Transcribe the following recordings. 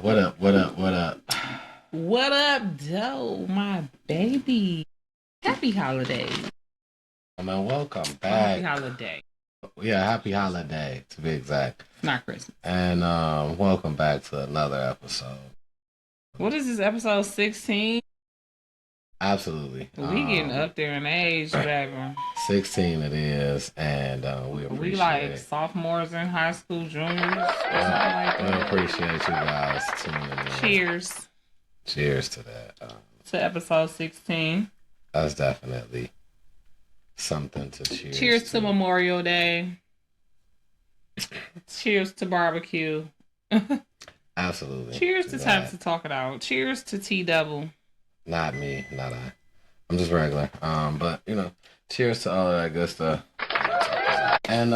What up? What up? What up? What up, Doe, my baby? Happy holidays. I mean, welcome Well, happy back. holiday. Yeah, happy holiday to be exact. It's not Christmas. And welcome back to another episode. What is this, episode 16? Absolutely. We getting up there in age, baby. 16 it is, and we appreciate We like sophomores in high school, juniors, or something like we that. appreciate you guys tuning in. Cheers Cheers to that. to episode 16. That's definitely something to cheers. Cheers to Memorial Day. Cheers to barbecue. Absolutely. Cheers to time to talk it out. Cheers to T-Double. Not me, not I. I'm just regular. But cheers to all of that good stuff. And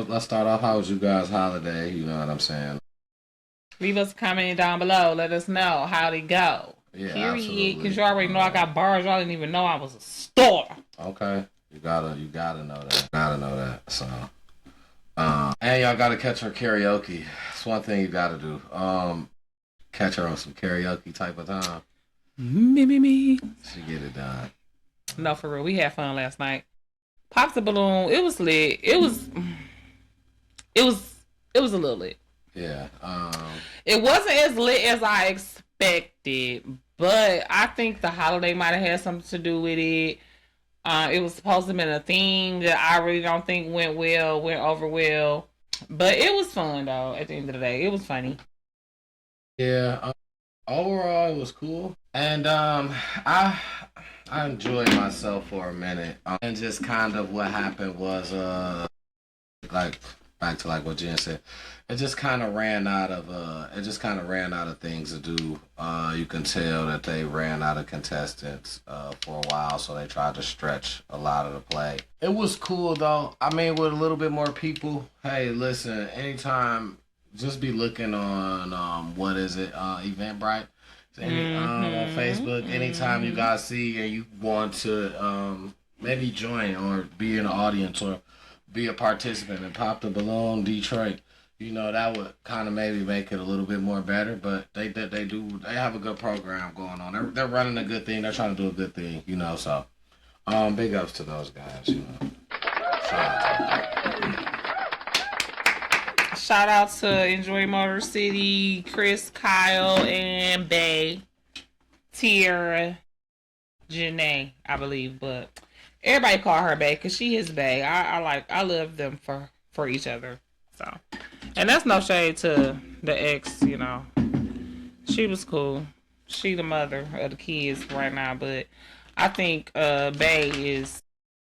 let's start off. How was you guys' holiday? You know what I'm saying? Leave us a comment down below. Let us know how'd it go. Yeah, period. absolutely. Because you already know I got bars. Y'all didn't even know I was a star. Okay, you gotta know that. Gotta know that. So, and y'all gotta catch her karaoke. It's one thing you gotta do. Catch her on some karaoke type of time. Me. She get it done. No, for real. We had fun last night. Popped the balloon. It was lit. It was a little lit. Yeah. It wasn't as lit as I expected, but I think the holiday might have had something to do with it. It was supposed to have been a theme that I really don't think went over well. But it was fun though. At the end of the day, it was funny. Yeah. Overall, it was cool, and I enjoyed myself for a minute, and just kind of what happened was like back to like what Jen said, it just kind of ran out of things to do. You can tell that they ran out of contestants for a while, so they tried to stretch a lot of the play. It was cool though. I mean, with a little bit more people. Hey, listen, anytime. Just be looking on what is it, Eventbrite, on Facebook. Anytime you guys see and you want to maybe join or be in the audience or be a participant and pop the balloon, Detroit. That would kind of maybe make it a little bit more better. But they have a good program going on. They're running a good thing. They're trying to do a good thing. So big ups to those guys. Shout out to them. Shout out to Enjoy Motor City, Chris, Kyle, and Bay, Tierra, Janae, I believe, but everybody call her Bay because she is Bay. I love them for each other. So, and that's no shade to the ex. She was cool. She the mother of the kids right now, but I think Bay is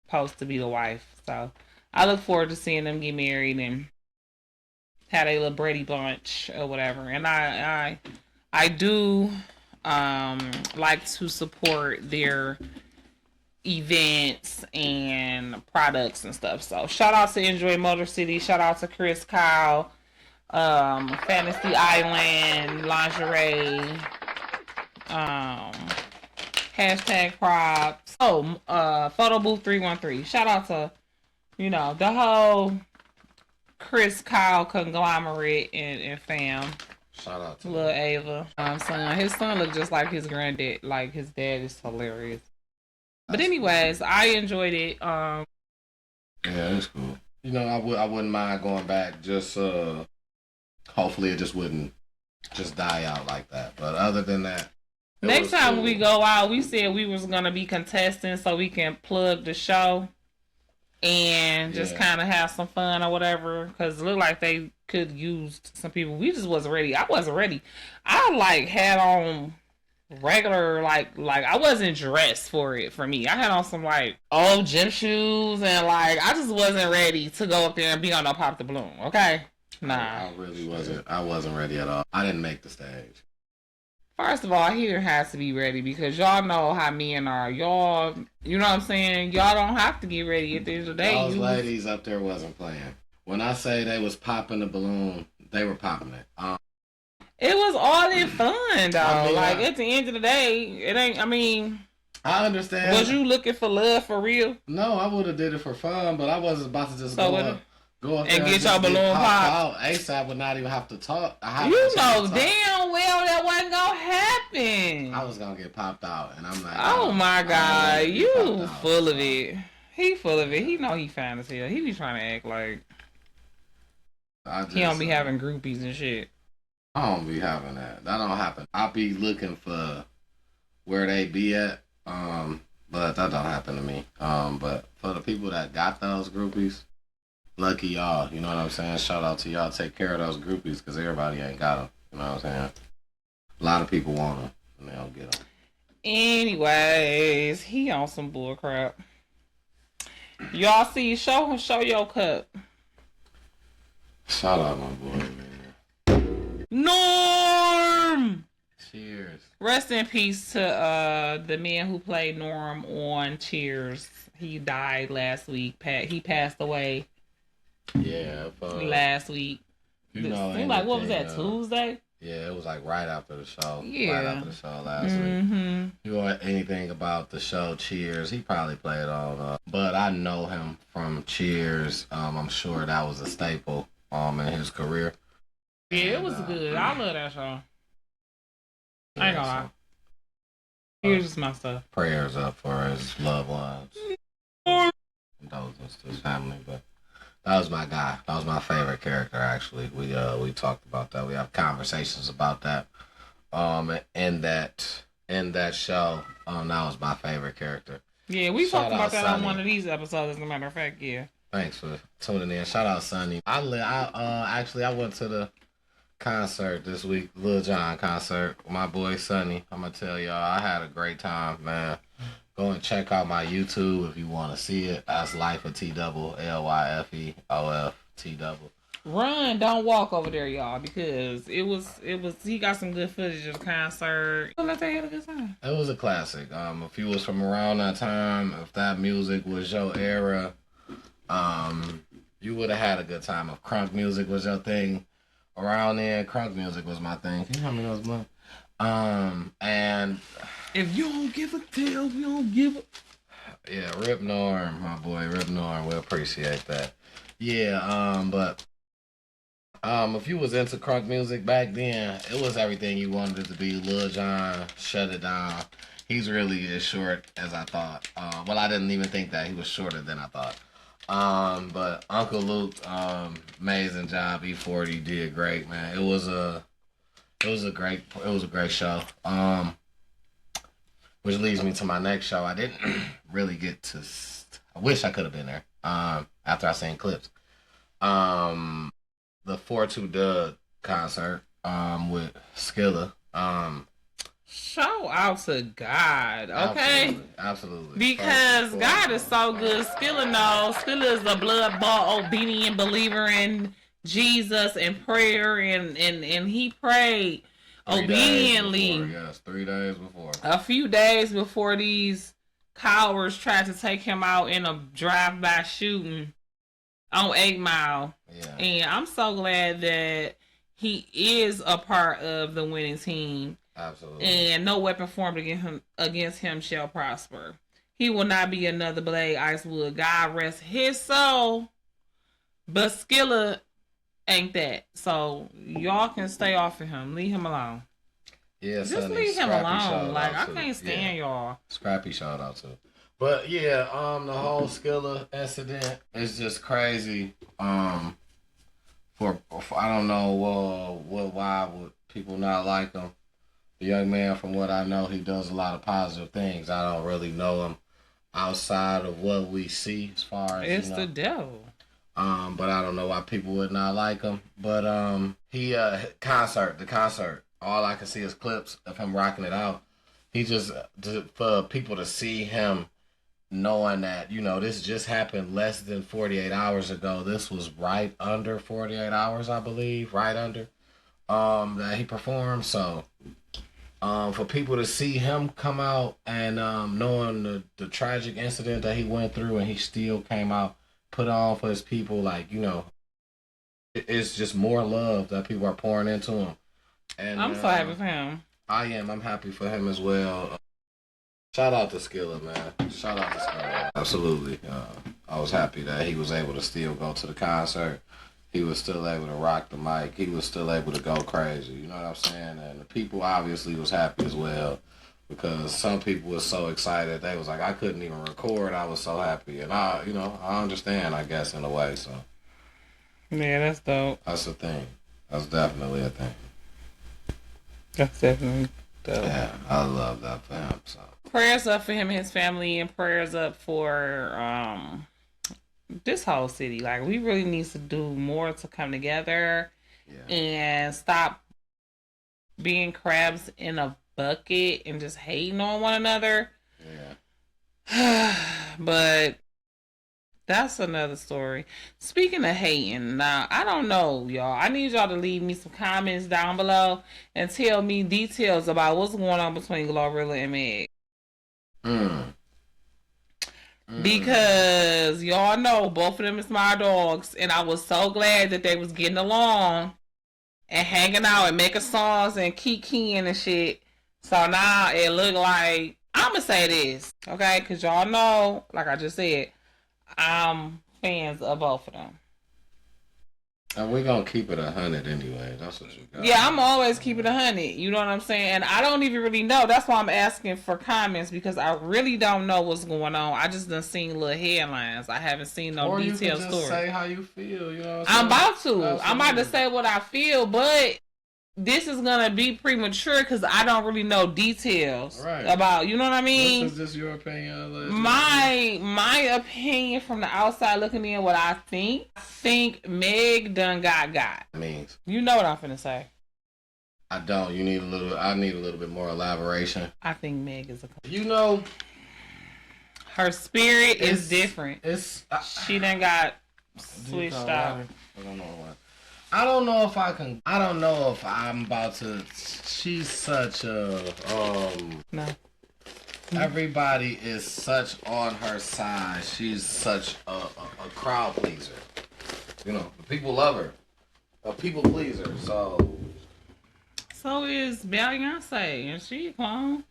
supposed to be the wife. So I look forward to seeing them get married and had a little Brady bunch or whatever. And I do like to support their events and products and stuff. So shout out to Enjoy Motor City. Shout out to Chris, Kyle, Fantasy Island, Lingerie, hashtag props. Photo Booth 313. Shout out to, the whole Chris, Kyle conglomerate and fam. Shout out to Little Ava. His son looked just like his granddad. Like his dad is hilarious. But anyways, I enjoyed it. Yeah, it's cool. I wouldn't mind going back. Just hopefully it just wouldn't just die out like that. But other than that, next time we go out, we said we was gonna be contestants so we can plug the show and just kind of have some fun or whatever, because it looked like they could use some people. We just wasn't ready. I wasn't ready. I had on regular like I wasn't dressed for it. For me, I had on some old gym shoes and I just wasn't ready to go up there and be on no Pop the Balloon. Okay, nah, I really wasn't. I wasn't ready at all. I didn't make the stage. First of all, he has to be ready because y'all know how men are. Y'all, you know what I'm saying? Y'all don't have to get ready at the end of the day. Those ladies up there wasn't playing. When I say they was popping the balloon, they were popping it. It was all in fun, though. At the end of the day, it ain't, I understand. Was you looking for love for real? No, I would have did it for fun, but I wasn't about to just Go up and there get just your balloon popped popped. out. ASAP would not even have to talk. You know damn well that wasn't gonna happen. I was gonna get popped out, and I'm like, oh my god, you full of so. it. He full of it. He know he fine as hell. He be trying to act like he don't be having groupies and shit. I don't be having that. That don't happen. I be looking for where they be at. But that don't happen to me. But for the people that got those groupies, lucky y'all. You know what I'm saying? Shout out to y'all. Take care of those groupies because everybody ain't got them. You know what I'm saying? A lot of people want them and they don't get them. Anyways, he on some bull crap. Y'all see, show your cup. Shout out my boy, man. Norm! Cheers. Rest in peace to the man who played Norm on Cheers. He died last week. He passed away. Yeah. Last week. You know, like, what was that, Tuesday? Yeah, it was like right after the show. Yeah. Right after the show last week. You know anything about the show Cheers? He probably played on. But I know him from Cheers. I'm sure that was a staple in his career. Yeah, it was good. I love that show. I ain't gonna lie. Here's just my stuff. Prayers up for his loved ones. Condolences to his family, but that was my guy. That was my favorite character, actually. We talked about that. We have conversations about that. In that show, that was my favorite character. Yeah, we talked about that on one of these episodes, as a matter of fact. Yeah. Thanks for tuning in. Shout out Sonny. I went to the concert this week, Lil Jon concert. My boy Sonny. I'm gonna tell y'all, I had a great time, man. Go and check out my YouTube if you want to see it. That's Life of T-Double, Lyfeof Run, don't walk over there, y'all, because it was. He got some good footage of the concert. Let they had a good time. It was a classic. If you was from around that time, if that music was your era, you would have had a good time. If crunk music was your thing around then, crunk music was my thing. Can you help me those money? And if you don't give a damn, you don't give a... Yeah, Rip Norm, my boy, Rip Norm. We appreciate that. Yeah, but if you was into crunk music back then, it was everything you wanted it to be. Lil Jon, Shut It Down. He's really as short as I thought. Well, I didn't even think that. He was shorter than I thought. But Uncle Luke, amazing job. E40 did great, man. It was a great show. Which leads me to my next show. I didn't really get to. I wish I could have been there. After I seen clips. The 4-2 Doug concert. With Skilla. Shout out to God, okay? Absolutely. Because God is so good. Skilla knows. Skilla is a blood-bought, obedient believer in Jesus and prayer, and he prayed obediently. 3 days before. A few days before these cowards tried to take him out in a drive-by shooting on 8 Mile. Yeah. And I'm so glad that he is a part of the winning team. Absolutely. And no weapon formed against him shall prosper. He will not be another Blade Icewood. God rest his soul. But Skilla ain't that. So y'all can stay off of him. Leave him alone. Yeah, just leave him alone. Like, I can't stand y'all. Scrappy shout out to. But yeah, the whole Skilla incident is just crazy. For I don't know why would people not like him. The young man, from what I know, he does a lot of positive things. I don't really know him outside of what we see as far as the devil. But I don't know why people would not like him. But the concert. All I can see is clips of him rocking it out. He just for people to see him, knowing that this just happened less than 48 hours ago. This was right under 48 hours, I believe, right under that he performed. So. For people to see him come out and knowing the tragic incident that he went through, and he still came out, put on for his people, it's just more love that people are pouring into him. And I'm so happy for him. I am. I'm happy for him as well. Shout out to Skilla, man. Shout out to Skilla. Absolutely. I was happy that he was able to still go to the concert. He was still able to rock the mic. He was still able to go crazy. You know what I'm saying? And the people obviously was happy as well because some people was so excited. They was like, I couldn't even record. I was so happy. And I understand, I guess, in a way. So Yeah, that's dope. that's the thing. That's definitely a thing. That's definitely dope. Yeah, I love that for him. So prayers up for him and his family, and prayers up for this whole city. Like, we really need to do more to come together and stop being crabs in a bucket and just hating on one another. Yeah. But that's another story. Speaking of hating, now, I don't know, y'all. I need y'all to leave me some comments down below and tell me details about what's going on between Glorilla and Meg. Because y'all know both of them is my dogs, and I was so glad that they was getting along and hanging out and making songs and kikiing and shit. So now it look like, I'ma say this, okay? Because y'all know, like I just said, I'm fans of both of them. And we're going to keep it 100 anyway. That's what you got. Yeah, I'm always keeping 100. You know what I'm saying? And I don't even really know. That's why I'm asking for comments, because I really don't know what's going on. I just done seen little headlines. I haven't seen no detailed story. Or you can just say how you feel. You know what I'm about to. Absolutely. I'm about to say what I feel, but this is gonna be premature because I don't really know details about. You know what I mean? This is just your opinion. My opinion from the outside looking in, what I think Meg done got. Means. You know what I'm finna say. I don't. I need a little bit more elaboration. I think Meg is her spirit is different. She done got switched out. I don't know why. I don't know if I can. I don't know if I'm about to. She's such a. No. Everybody is such on her side. She's such a crowd pleaser. You know, the people love her. A people pleaser. So is Beyonce, and she a clone.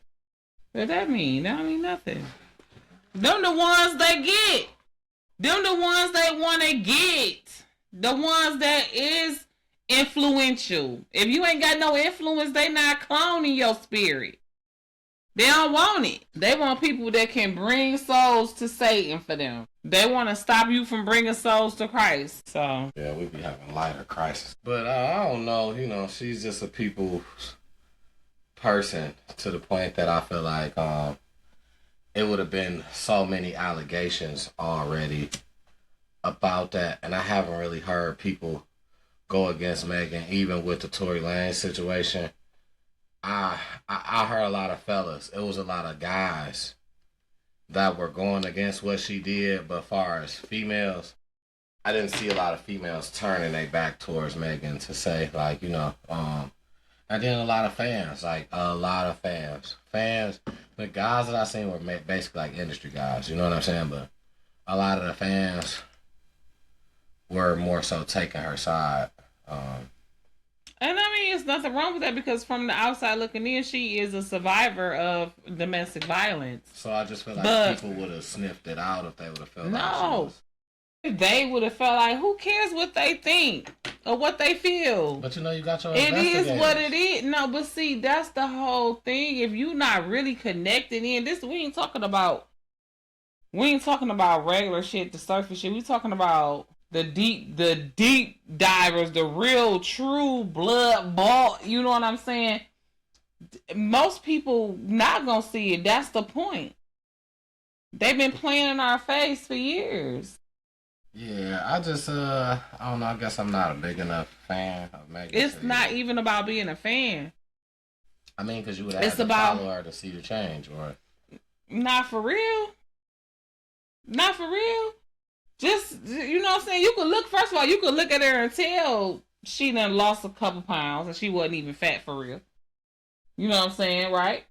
What that mean? That don't mean nothing. Them the ones they get. Them the ones they want to get. The ones that is influential. If you ain't got no influence, they not cloning your spirit. They don't want it. They want people that can bring souls to Satan for them. They want to stop you from bringing souls to Christ. So yeah, we be having lighter crisis. But I don't know. You know, she's just a people's person to the point that I feel like it would have been so many allegations already about that, and I haven't really heard people go against Megan, even with the Tory Lanez situation. I heard a lot of fellas. It was a lot of guys that were going against what she did, but as far as females, I didn't see a lot of females turning their back towards Megan to say, like, you know, and then a lot of fans, the guys that I seen were basically like industry guys, you know what I'm saying? But a lot of the fans were more so taking her side. And I mean, it's nothing wrong with that, because from the outside looking in, she is a survivor of domestic violence. So I just feel like people would have sniffed it out if they would have felt like she was. They would have felt like, who cares what they think or what they feel? But you know, you got your It is what it is. No, but see, that's the whole thing. If you not really connected in this, we ain't talking about regular shit, the surface shit. We talking about the deep divers, the real true blood ball. You know what I'm saying? Most people not gonna see it. That's the point. They've been playing in our face for years. Yeah, I just I don't know. I guess I'm not a big enough fan of Megan. It's not even about being a fan. I mean, because you would have to follow her to see the change, or not for real. Not for real. Just, you know what I'm saying? You could look, first of all, you could look at her and tell she done lost a couple pounds and she wasn't even fat for real. You know what I'm saying, right?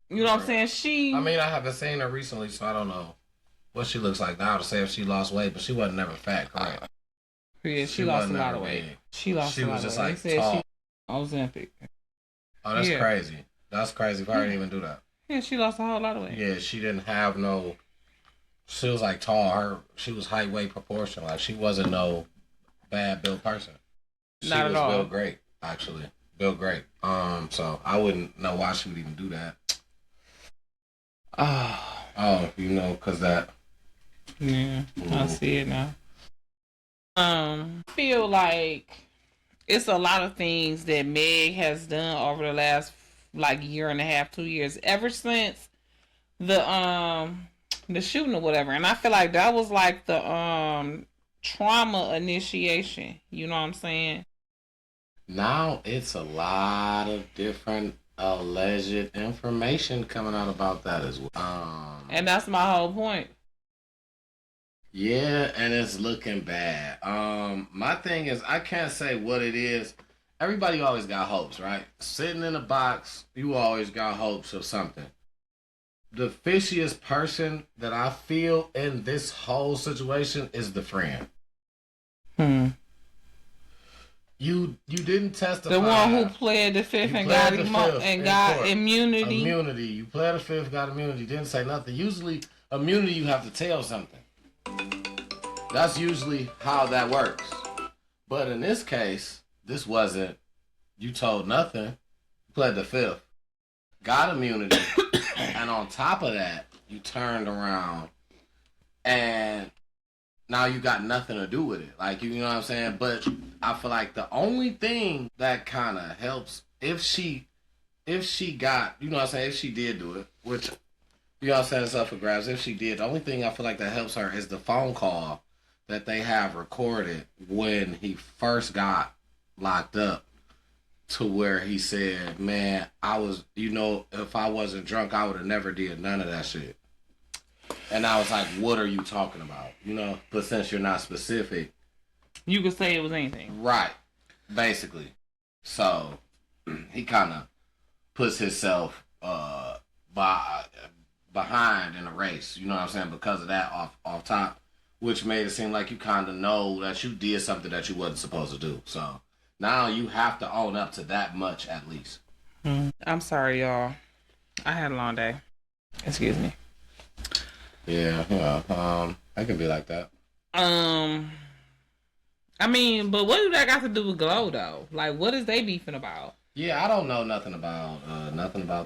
You know what I'm saying? I mean, I haven't seen her recently, so I don't know what she looks like now to say if she lost weight, but she wasn't never fat, correct? Yeah, she lost a lot of weight. She lost a lot of weight. She was just like tall. Ozempic. Oh, that's crazy. That's crazy if I didn't even do that. Yeah, she lost a whole lot of weight. Yeah, she didn't have no She was like tall. She was height, weight, proportion. Like she wasn't no bad built person. She Not at was all. built great, actually. Built great. So I wouldn't know why she would even do that. Oh, Oh, you know, cause that. yeah, I see it now. I feel like it's a lot of things that Meg has done over the last like year and a half, 2 years, ever since the shooting or whatever. And I feel like that was like the trauma initiation. You know what I'm saying? Now it's a lot of different alleged information coming out about that as well. And that's my whole point. Yeah, and it's looking bad. My thing is I can't say what it is. Everybody always got hopes, right? Sitting in a box, you always got hopes of something. The fishiest person that I feel in this whole situation is the friend. Hmm. You didn't testify. The one who pled the fifth You and pled got the him fifth and in got court. immunity. Immunity. You pled the fifth, got immunity. Didn't say nothing. Usually, immunity you have to tell something. That's usually how that works. But in this case, this wasn't. You told nothing. You pled the fifth, got immunity, and on top of that, you turned around and now you got nothing to do with it. Like you know what I'm saying? But I feel like the only thing that kind of helps if she got, you know what I'm saying, if she did do it, which you know what I'm saying, it's up for grabs. If she did, the only thing I feel like that helps her is the phone call that they have recorded when he first got locked up, to where he said, "Man, I was, you know, if I wasn't drunk, I would have never did none of that shit." And I was like, "What are you talking about?" You know, but since you're not specific, You could say it was anything. right? Basically, so he kind of puts himself by behind in a race. You know what I'm saying? Because of that, off top, which made it seem like you kind of know that you did something that you wasn't supposed to do. So now you have to own up to that much at least. I'm sorry, y'all. I had a long day. Excuse me. Yeah, I can be like that. Um, I mean, but what do that got to do with Glow though? Like, what is they beefing about? Yeah, I don't know nothing about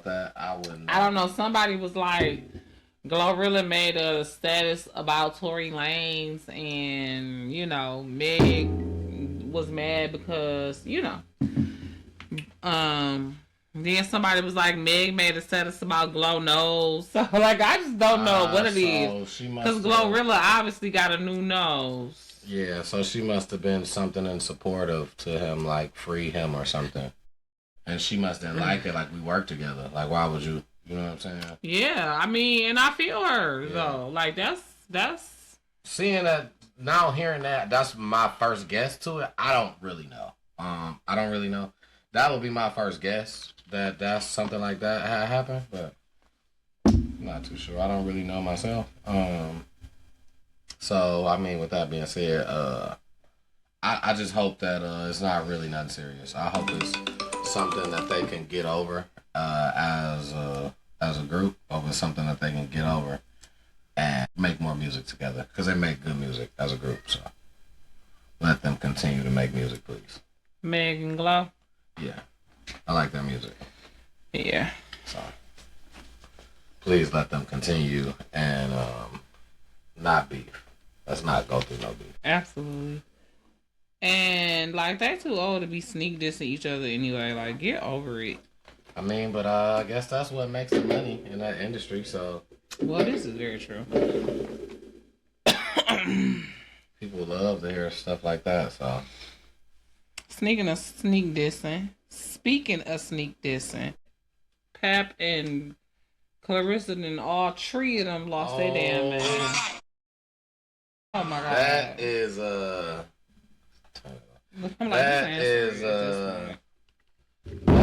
that. I wouldn't. I don't know. Somebody was like, Glorilla made a status about Tory Lanez, and you know, Meg was mad because then somebody was like, Meg made a status about Glow nose. So like, I just don't know what it is, because Glorilla obviously got a new nose. Yeah, so she must have been something in support of to him, like free him or something. And she must have like it, like we worked together. Like, why would you? You know what I'm saying? Yeah, I mean, and I feel her though. Like that's seeing that now, hearing that. That's my first guess to it. I don't really know. I don't really know. That would be my first guess that that's something like that had happened, but I'm not too sure. I don't really know myself. So I mean, with that being said, I just hope that it's not really nothing serious. I hope it's something that they can get over as a group, over something that they can get over and make more music together, because they make good music as a group. So let them continue to make music, please. Meg and Glow. Yeah, I like their music. Yeah. So please let them continue and not beef. Let's not go through no beef. Absolutely. And like, they too old to be sneak dissing each other anyway. Like, get over it. I mean, but I guess that's what makes the money in that industry. So, well, this is very true. People love to hear stuff like that. So, sneak dissing. Speaking of sneak dissing, Pap and Claressa and all three of them lost their damn man. Oh my god. That is that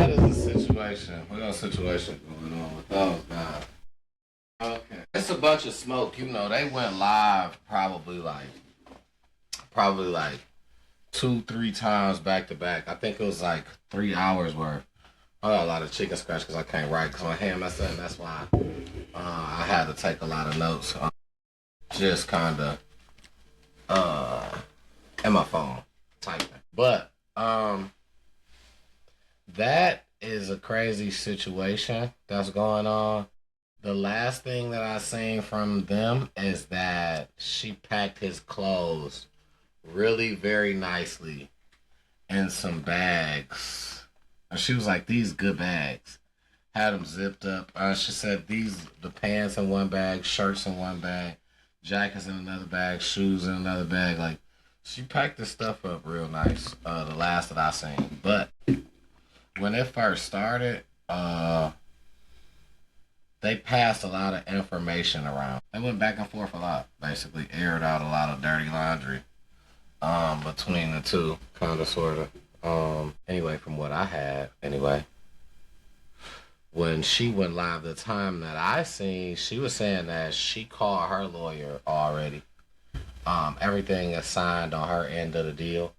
is the situation. What else situation going on with those guys? Okay, it's a bunch of smoke. You know, they went live probably like 2-3 times back to back. I think it was like 3 hours worth. I got a lot of chicken scratch because I can't write because my hand messed up. That's why I had to take a lot of notes. just kind of in my phone typing. But that is a crazy situation that's going on. The last thing that I seen from them is that she packed his clothes really very nicely in some bags. And she was like, these good bags. Had them zipped up. She said the pants in one bag, shirts in one bag, jackets in another bag, shoes in another bag. Like, she packed this stuff up real nice. The last that I seen. But when it first started, they passed a lot of information around. They went back and forth a lot. Basically aired out a lot of dirty laundry between the two, kind of, sort of. Anyway, from what I had, anyway, when she went live the time that I seen, she was saying that she called her lawyer already. Everything is signed on her end of the deal.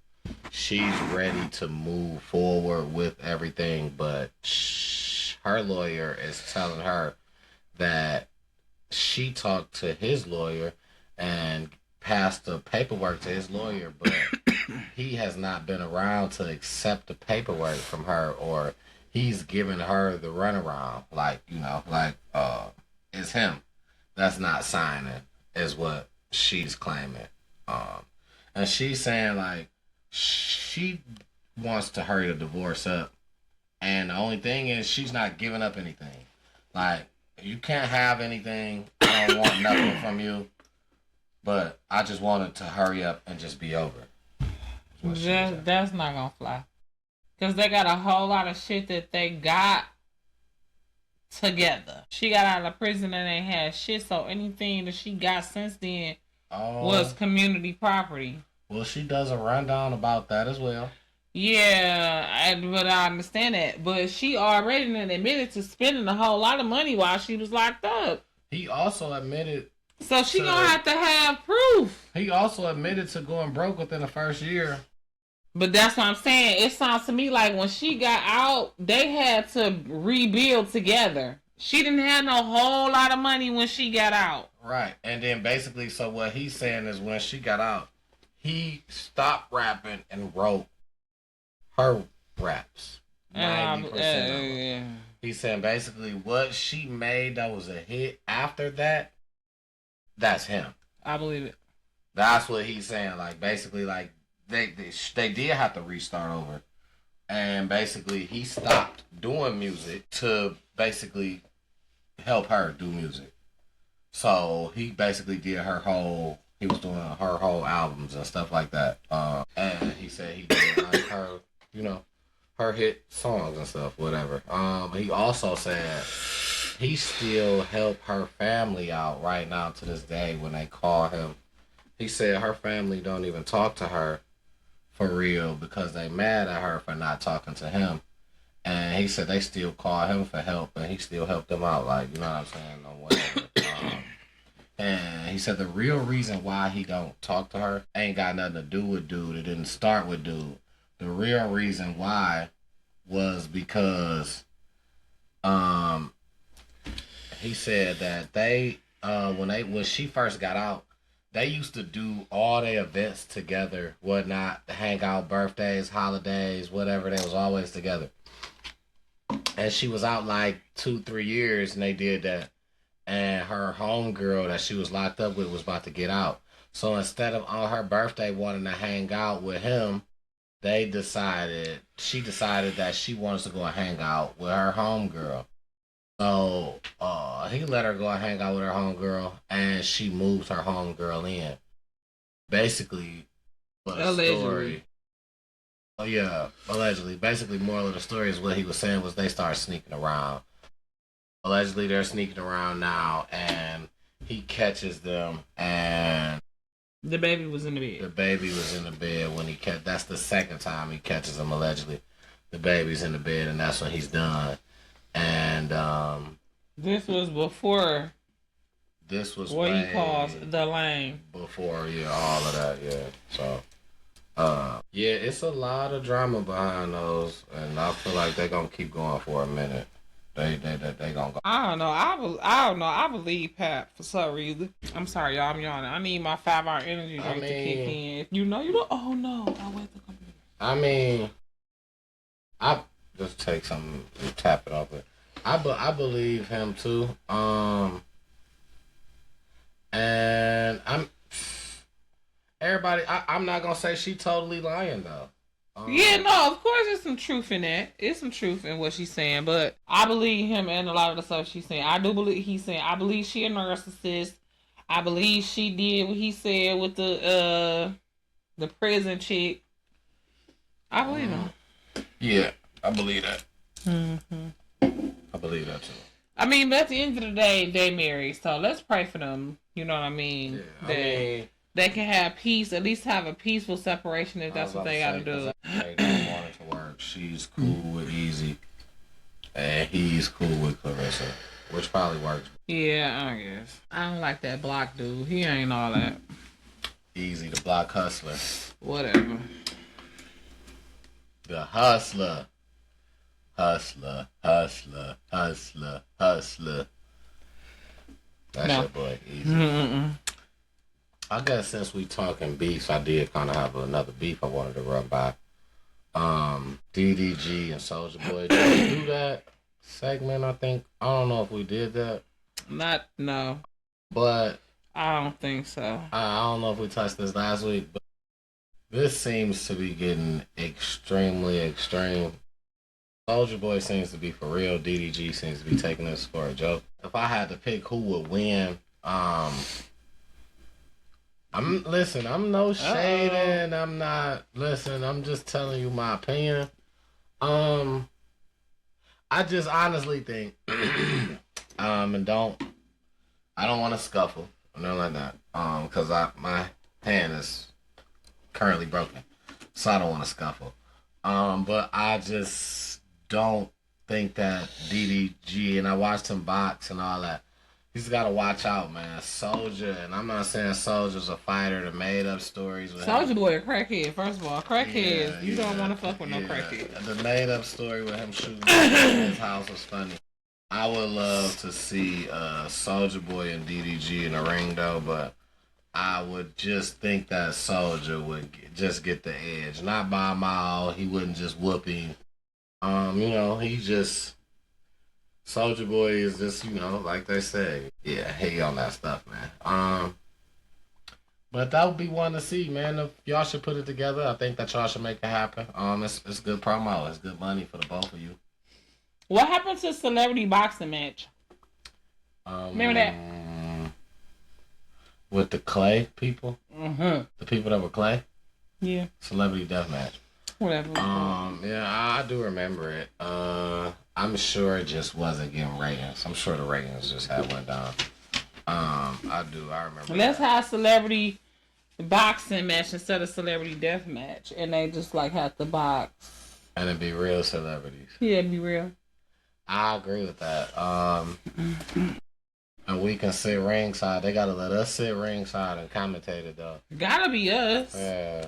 She's ready to move forward with everything, but her lawyer is telling her that she talked to his lawyer and passed the paperwork to his lawyer, but he has not been around to accept the paperwork from her, or he's giving her the runaround. Like, it's him that's not signing, is what she's claiming. And she's saying, like, she wants to hurry the divorce up. And the only thing is, she's not giving up anything. Like, you can't have anything. I don't want nothing from you. But I just wanted to hurry up and just be over. That's not gonna fly. Because they got a whole lot of shit that they got together. She got out of prison and ain't had shit, so anything that she got since then was community property. Well, she does a rundown about that as well. Yeah, but I understand that. But she already admitted to spending a whole lot of money while she was locked up. He also admitted. So she gonna have to have proof. He also admitted to going broke within the first year. But that's what I'm saying. It sounds to me like when she got out, they had to rebuild together. She didn't have no whole lot of money when she got out. Right. And then basically, so what he's saying is when she got out, he stopped rapping and wrote her raps. 90% of them. He's saying basically what she made that was a hit after that, that's him. I believe it. That's what he's saying. Like, basically, like, they did have to restart over. And basically, he stopped doing music to basically help her do music. So, he basically did he was doing her whole albums and stuff like that. And he said he did like her, her hit songs and stuff, whatever. He also said he still help her family out right now to this day when they call him. He said her family don't even talk to her for real because they mad at her for not talking to him. And he said they still call him for help and he still helped them out, like, you know what I'm saying, or whatever. And he said the real reason why he don't talk to her ain't got nothing to do with dude. It didn't start with dude. The real reason why was because he said that they when she first got out, they used to do all their events together, whatnot, hang out, birthdays, holidays, whatever. They was always together. And she was out like 2-3 years, and they did that. And her homegirl that she was locked up with was about to get out. So instead of on her birthday wanting to hang out with him, she decided that she wants to go and hang out with her homegirl. So he let her go and hang out with her homegirl, and she moved her homegirl in. Basically, story. Oh yeah, allegedly. Basically, moral of the story is what he was saying was they started sneaking around. Allegedly, they're sneaking around now, and he catches them, and the baby was in the bed. The baby was in the bed when he that's the second time he catches them, allegedly. The baby's in the bed, and that's when he's done. And this was before. This was what he calls the lane. Before, yeah, all of that, yeah. So, yeah, it's a lot of drama behind those, and I feel like they're gonna keep going for a minute. They gonna go. I don't know. I don't know. I believe Pat for some reason. I'm sorry, y'all. I'm yawning. I need my 5-hour energy drink to kick in. If you know, you don't. Oh no, I went to computer. I mean, I just take something and tap it off it. I believe him too. And everybody. I'm not gonna say she totally lying though. Yeah, no, of course there's some truth in that. It's some truth in what she's saying, but I believe him and a lot of the stuff she's saying. I do believe he's saying I believe she a narcissist. I believe she did what he said with the prison chick. I believe him. Yeah, I believe that. Mm-hmm. I believe that too. I mean, but at the end of the day, they married, so let's pray for them. You know what I mean? Yeah, they can have peace, at least have a peaceful separation if that's what they gotta do. They don't want it to work. She's cool with Easy, and he's cool with Claressa, which probably works. Yeah, I guess. I don't like that block dude. He ain't all that. Easy, the block hustler. Whatever. The hustler. Hustler, hustler, hustler, hustler. That's your boy, Easy. Mm-mm. I guess since we talking beefs, I did kind of have another beef I wanted to run by. DDG and Soulja Boy. Did we do that segment? I think I don't know if we did that. No. But I don't think so. I don't know if we touched this last week, but this seems to be getting extremely extreme. Soulja Boy seems to be for real. DDG seems to be taking this for a joke. If I had to pick who would win, I'm no shading. I'm just telling you my opinion. I just honestly think, I don't want to scuffle or nothing like that. Cause my hand is currently broken, so I don't want to scuffle. But I just don't think that DDG, and I watched him box and all that. He's got to watch out, man. Soulja, and I'm not saying Soulja's a fighter that made up stories with Soulja Boy a crackhead, first of all. Crackheads, you don't want to fuck with no crackhead. The made up story with him shooting in his house was funny. I would love to see Soulja Boy and DDG in the ring, though, but I would just think that Soulja would just get the edge. Not by a mile. He wouldn't just whoop him. He just... Soulja Boy is just, like they say, yeah, he on that stuff, man. But that would be one to see, man. If y'all should put it together, I think that y'all should make it happen. It's good promo. It's good money for the both of you. What happened to celebrity boxing match? Remember that? With the Clay people? Mm-hmm. The people that were Clay? Yeah. Celebrity death match. Whatever. Yeah, I do remember it. I'm sure it just wasn't getting ratings. I'm sure the ratings just had went down. I remember. Let's have celebrity boxing match instead of celebrity death match, and they just like have to box. And it'd be real celebrities. Yeah, it'd be real. I agree with that. And we can sit ringside. They gotta let us sit ringside and commentate it though. Gotta be us. Yeah.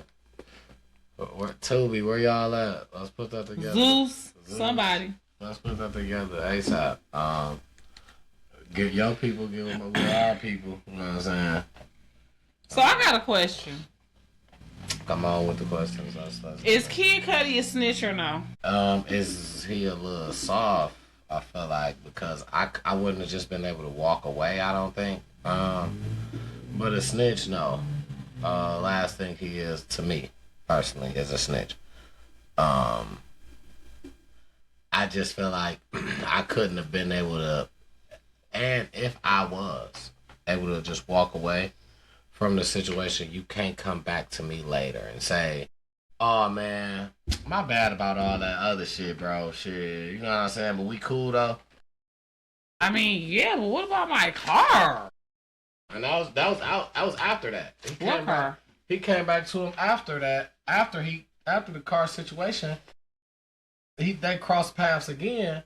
Toby, where y'all at? Let's put that together. Zeus. Somebody. Let's put that together ASAP. Get young people, give them with our people. You know what I'm saying? So I got a question. Come on with the questions. Is Kid Cudi a snitch or no? Is he a little soft? I feel like because I wouldn't have just been able to walk away. I don't think. But a snitch, no. Last thing he is to me personally is a snitch. I just feel like I couldn't have been able to, and if I was able to just walk away from the situation, you can't come back to me later and say, oh man, my bad about all that other shit, bro. Shit, you know what I'm saying? But we cool though. I mean, yeah, but what about my car? And that was after that. What car? He came back to him after that. After the car situation, they crossed paths again,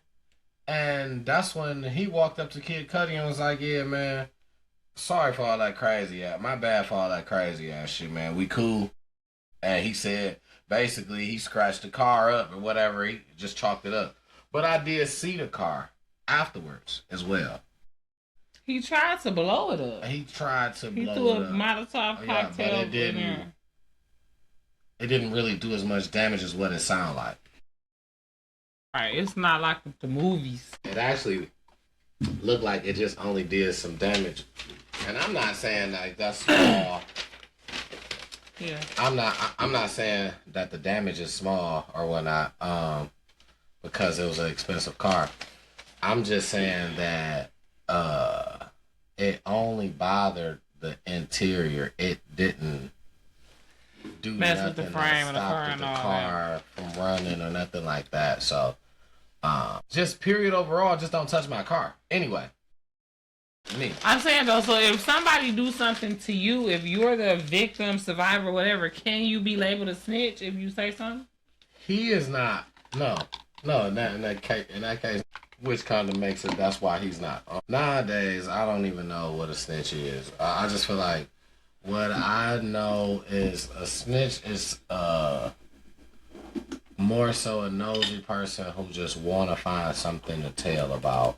and that's when he walked up to Kid Cudi and was like, "Yeah, man, sorry for all that crazy ass. My bad for all that crazy ass shit, man. We cool." And he said basically he scratched the car up or whatever. He just chalked it up. But I did see the car, afterwards as well. He tried to blow it up. He tried to He blow threw it a up. Molotov Yeah, but cocktail in there. It didn't really do as much damage as what it sounded like. Right, it's not like the movies. It actually looked like it just only did some damage. And I'm not saying like that's small. Yeah. I'm not saying that the damage is small or whatnot, because it was an expensive car. I'm just saying that it only bothered the interior. It didn't do mess nothing with the frame to of the car stop and the all car from running or nothing like that. So just period overall, just don't touch my car. Anyway. Me. I'm saying though, so if somebody do something to you, if you're the victim, survivor, whatever, can you be labeled a snitch if you say something? He is not. No. In that case, which kind of makes it. That's why he's not. Nowadays, I don't even know what a snitch is. I just feel like what I know is a snitch is more so a nosy person who just want to find something to tell about.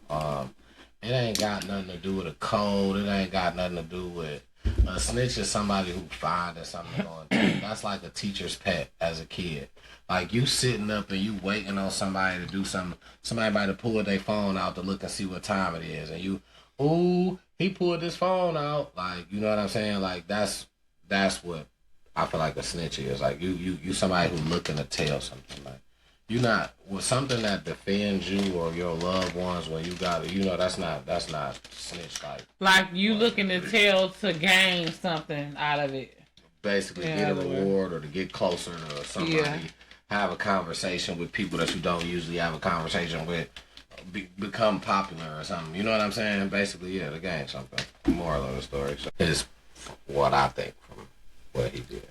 It ain't got nothing to do with a code. It ain't got nothing to do with a snitch is somebody who finds something going to. That's like a teacher's pet as a kid. Like you sitting up and you waiting on somebody to do something. Somebody to pull their phone out to look and see what time it is, and you, ooh, he pulled his phone out. Like you know what I'm saying? Like that's what I feel like a snitch is. Like you somebody who looking to tell something. Like you not with something that defends you or your loved ones when you got it. You know that's not snitch like you looking to tell to gain something out of it. Basically, get a reward or to get closer to somebody. Yeah. Have a conversation with people that you don't usually have a conversation with. Become popular or something. You know what I'm saying? Basically, yeah, to gain something. Moral of the story. So is what I think from what he did.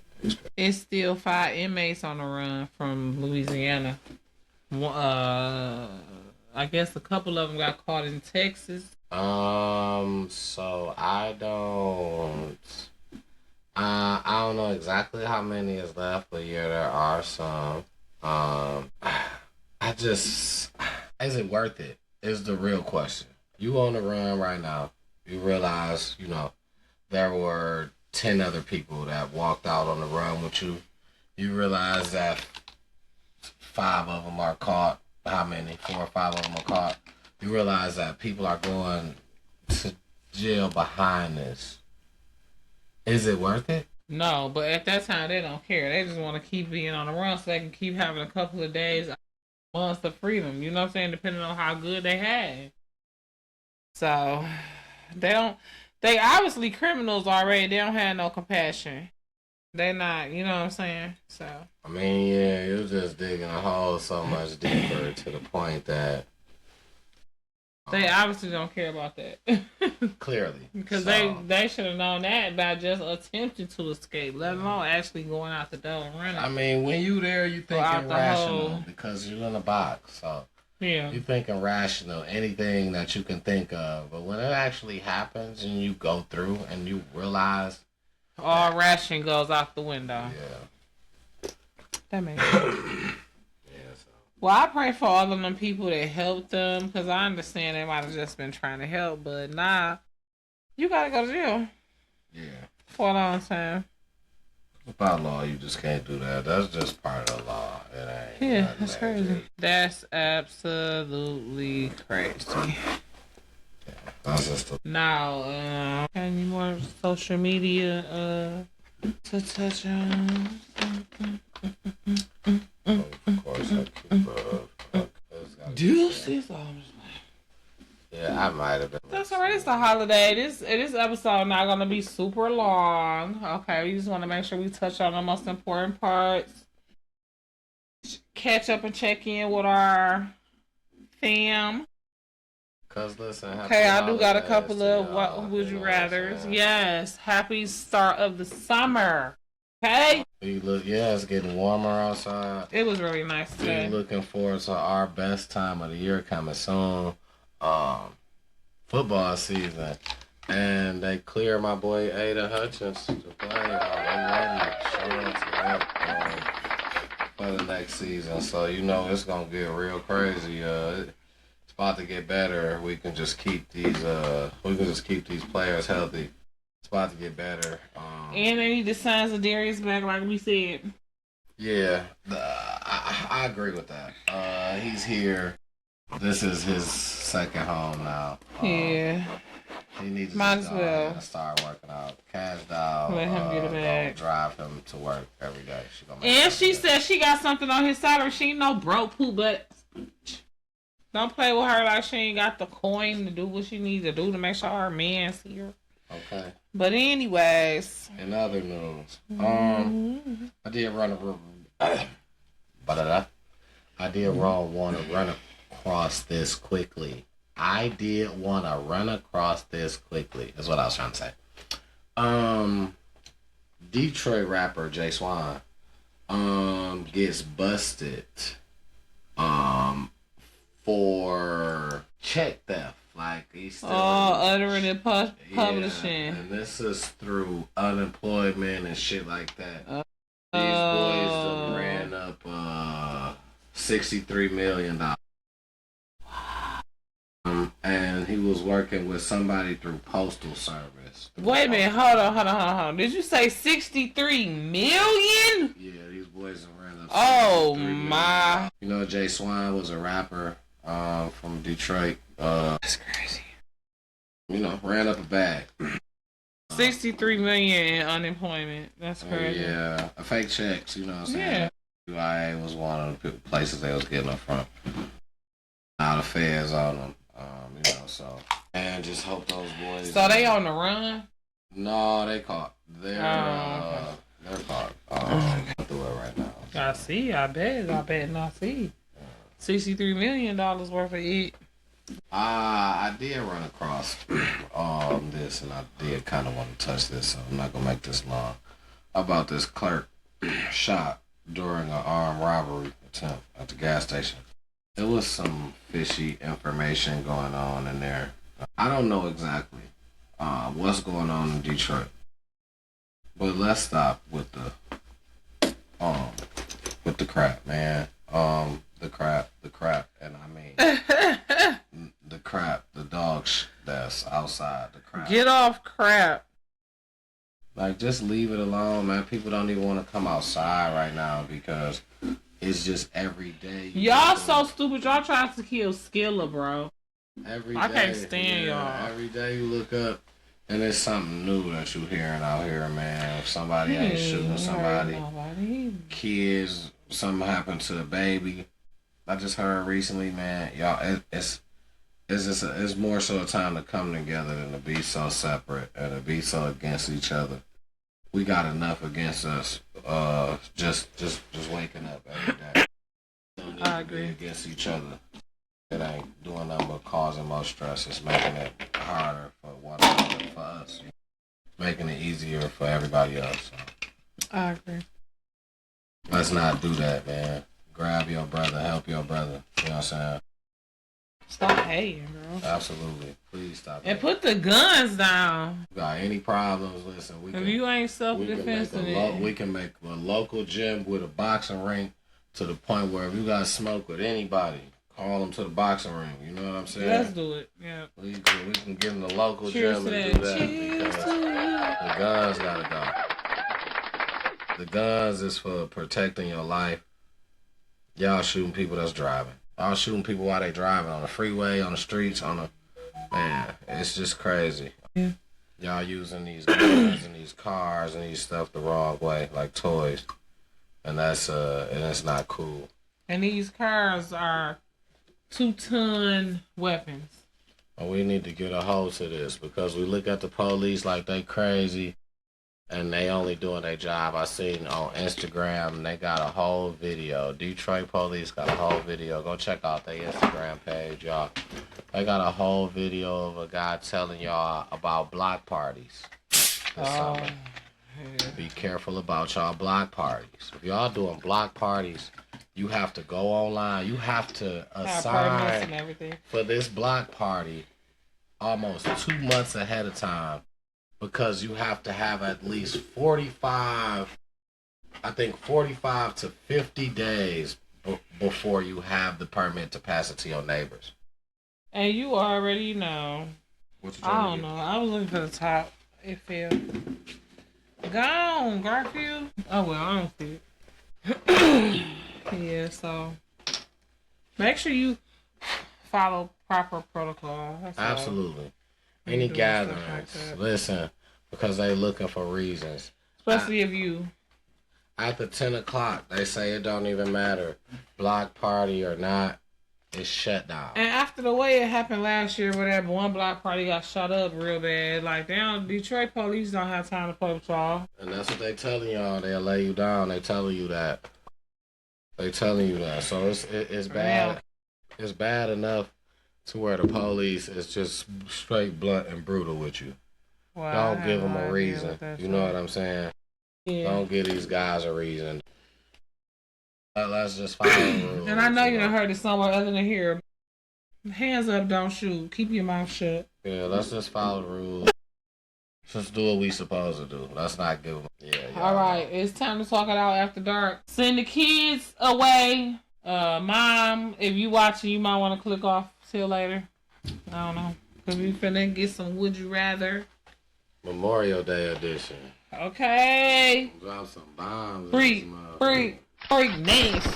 It's still 5 inmates on the run from Louisiana. I guess a couple of them got caught in Texas. So I don't know exactly how many is left, but yeah, there are some. Is it worth it? Is the real question. You on the run right now. You realize, there were 10 other people that walked out on the run with you. You realize that 5 of them are caught. How many? 4 or 5 of them are caught. You realize that people are going to jail behind this. Is it worth it? No, but at that time they don't care. They just want to keep being on the run so they can keep having a couple of days, months of freedom. You know what I'm saying? Depending on how good they had. So they obviously criminals already. They don't have no compassion. They not, you know what I'm saying? So I mean, yeah, it was just digging a hole so much deeper to the point that they obviously don't care about that. Clearly. Because they should have known that by just attempting to escape, let alone actually going out the door and running. I mean, when you there, you thinking rational because you're in a box. So yeah, you thinking rational, anything that you can think of. But when it actually happens and you go through and you realize all ration goes out the window. Yeah. That makes sense. Well, I pray for all of them people that helped them, because I understand they might have just been trying to help, but nah, you gotta go to jail. Yeah. For a long time. By law, you just can't do that. That's just part of the law. It ain't. Yeah, that's crazy. That's absolutely crazy. Yeah, that's just now, any more social media to touch on? Of course, I keep Deuces. Yeah, I might have been. That's alright. It's a holiday. This episode not gonna be super long. Okay, we just want to make sure we touch on the most important parts. Catch up and check in with our fam. Cause listen, okay, I do got a couple of what would you rather's. Yes, happy start of the summer. Okay. It's getting warmer outside. It was really nice today. We're looking forward to our best time of the year coming soon. Football season, and they clear my boy Ada Hutchins to play. For the next season, so it's gonna get real crazy. about to get better. We can just keep these players healthy. It's about to get better. And they need to sign Darius back, like we said. Yeah, I agree with that. He's here. This is his second home now. Yeah. He needs to Might just as go well. ahead and start working out. Cash down. Let him get it back. Drive him to work every day. And she said she got something on his salary. She ain't no broke poo, but don't play with her like she ain't got the coin to do what she needs to do to make sure her man's here. Okay. But anyways. In other news, I did want to run across this quickly. That's what I was trying to say. Detroit rapper Swan gets busted for check theft. Like he's still uttering and publishing. Yeah, and this is through unemployment and shit like that. These boys ran up $63 million. And he was working with somebody through postal service. Wait a minute, hold on. Did you say 63 million? Yeah, these boys ran up. Oh my! You know, Swan was a rapper from Detroit. That's crazy. You know, ran up a bag. 63 million in unemployment. That's crazy. Yeah, fake checks. You know what I'm saying? Yeah. UIA was one of the places they was getting them from. Now the feds on them. You know, so and just hope those boys. So they on the run? No, they caught. They're caught. I'm through it right now. I see. I bet not see. $63 million worth of it. I did run across this, and I did kind of want to touch this, so I'm not gonna make this long. About this clerk shot during an armed robbery attempt at the gas station. There was some fishy information going on in there. I don't know exactly what's going on in Detroit, but let's stop with the crap, man. The crap, and I mean the crap, the dog that's outside the crap. Get off crap. Like, just leave it alone, man. People don't even want to come outside right now because it's just every day. Y'all so stupid. Y'all trying to kill Skilla, bro. Every I day, can't stand y'all. Every day you look up and there's something new that you hearing out here, man. If somebody ain't shooting somebody, kids, something happened to a baby. I just heard recently, man. Y'all, it's more so a time to come together than to be so separate and to be so against each other. We got enough against us. Just waking up every day. Don't need I to agree. be against each other. It ain't doing nothing but causing more stress. It's making it harder for one another, for us. Making it easier for everybody else. So. I agree. Let's not do that, man. Grab your brother, help your brother. You know what I'm saying? Stop hating, bro. Absolutely. Please stop. And put the guns down. Got any problems? Listen, if you ain't self-defense, we can make a local gym with a boxing ring to the point where if you got smoke with anybody, call them to the boxing ring. You know what I'm saying? Let's do it. Yeah. We can get in the local Cheers gym to and do that Cheers because the guns gotta go. The guns is for protecting your life. Y'all shooting people that's driving. Y'all shooting people while they driving on the freeway, on the streets, man, it's just crazy. Yeah. Y'all using these guns and these cars and these stuff the wrong way, like toys. And that's not cool. And these cars are 2-ton weapons. And we need to get a hold to this because we look at the police like they crazy and they only doing their job. I seen on Instagram they got a whole video. Detroit police got a whole video. Go check out their Instagram page, y'all. They got a whole video of a guy telling y'all about block parties this summer. Yeah. Be careful about y'all block parties. If y'all doing block parties, you have to go online. You have to assign for this block party almost 2 months ahead of time because you have to have at least 45 to 50 days before you have the permit to pass it to your neighbors. And you already know. What you I trying don't to know. get? I was looking for the top. It fell. Gone, Garfield. Oh well, I don't see it. Yeah, so make sure you follow proper protocol. That's all. Absolutely. When Any you're doing stuff like gatherings, that. listen, because they looking for reasons. Especially if you. After 10 o'clock, they say it don't even matter. Block party or not, it's shut down. And after the way it happened last year, where that one block party got shut up real bad, like Detroit police don't have time to play with y'all. And that's what they telling y'all. They'll lay you down. They telling you that. They telling you that. So it's bad. It's bad enough to where the police is just straight blunt and brutal with you. Wow, Don't give them a reason. You know what I'm saying? Yeah. Don't give these guys a reason. Let's just follow the rules. And I know you done heard it somewhere other than here. Hands up, don't shoot. Keep your mouth shut. Yeah, let's just follow the rules. Just do what we supposed to do. Let's not give them. Yeah. All right, it's time to talk it out after dark. Send the kids away. Mom, if you watching, you might want to click off till later. I don't know. Because we finna get some Would You Rather. Memorial Day edition. Okay. Drop some bombs. Freak, nice.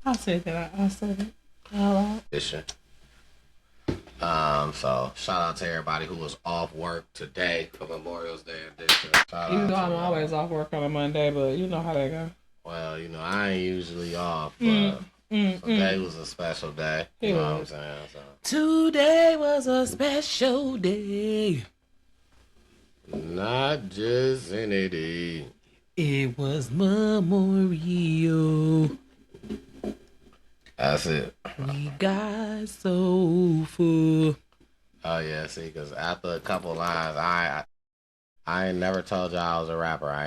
I said that. I said it. All right. Edition. So shout out to everybody who was off work today for Memorial Day edition. Even though I'm always off work on a Monday, but you know how that go. Well, I ain't usually off, but today was a special day. You know what I'm saying? So. Today was a special day. Not just any day. It was Memorial. That's it. We got so full. Oh yeah, see, because after a couple lines, I ain't never told y'all I was a rapper. I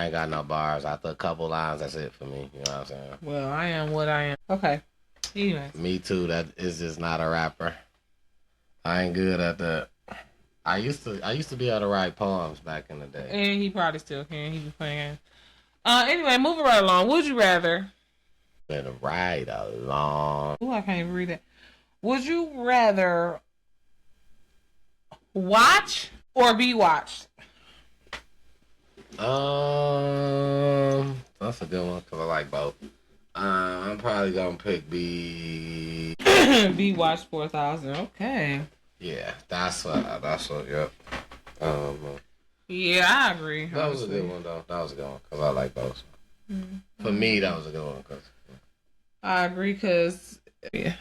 ain't got no bars. After a couple lines, that's it for me. You know what I'm saying? Well, I am what I am. Okay. Anyways. Me too. That is just not a rapper. I ain't good at that. I used to be able to write poems back in the day. And he probably still can. He be playing. Anyway, moving right along. Would you rather? Been right along. Ooh, I can't even read that. Would you rather watch or be watched? That's a good one because I like both. I'm probably gonna pick B. Be watched 4,000. Okay. Yeah, that's what. Yep. Yeah, I agree. That was a good one though. That was a good one because I like both. Mm-hmm. For me, that was a good one because. I agree because. Yeah.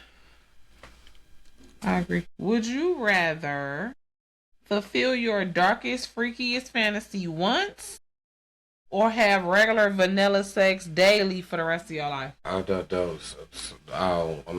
I agree. Would you rather fulfill your darkest, freakiest fantasy once, or have regular vanilla sex daily for the rest of your life? I'm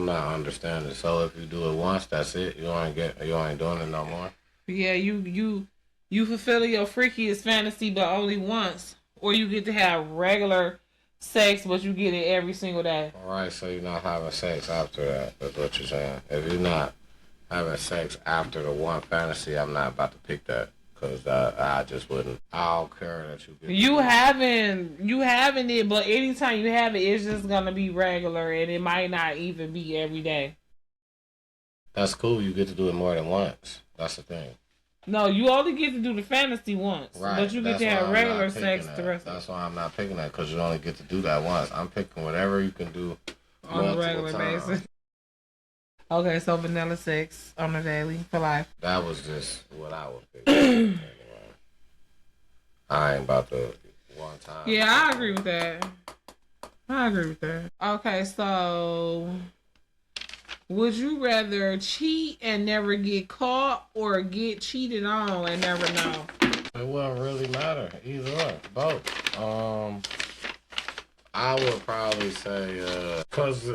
not understanding. So if you do it once, that's it. You ain't doing it no more. Yeah, you fulfill your freakiest fantasy, but only once, or you get to have regular sex, but you get it every single day. All right, so you're not having sex after that. That's what you're saying. If you're not having sex after the one fantasy, I'm not about to pick that. Because I just wouldn't. I don't care that you get you having it, but anytime you have it, it's just gonna be regular, and it might not even be every day. That's cool. You get to do it more than once. That's the thing. No, you only get to do the fantasy once, right. But you get to have regular sex the rest. That's why I'm not picking that because you only get to do that once. I'm picking whatever you can do on a regular basis. Okay, so vanilla sex on a daily for life. That was just what I would pick. Anyway, I ain't about to one time. Yeah, I agree with that. Okay, so would you rather cheat and never get caught or get cheated on and never know? It wouldn't really matter. Either or. Both. I would probably say, cause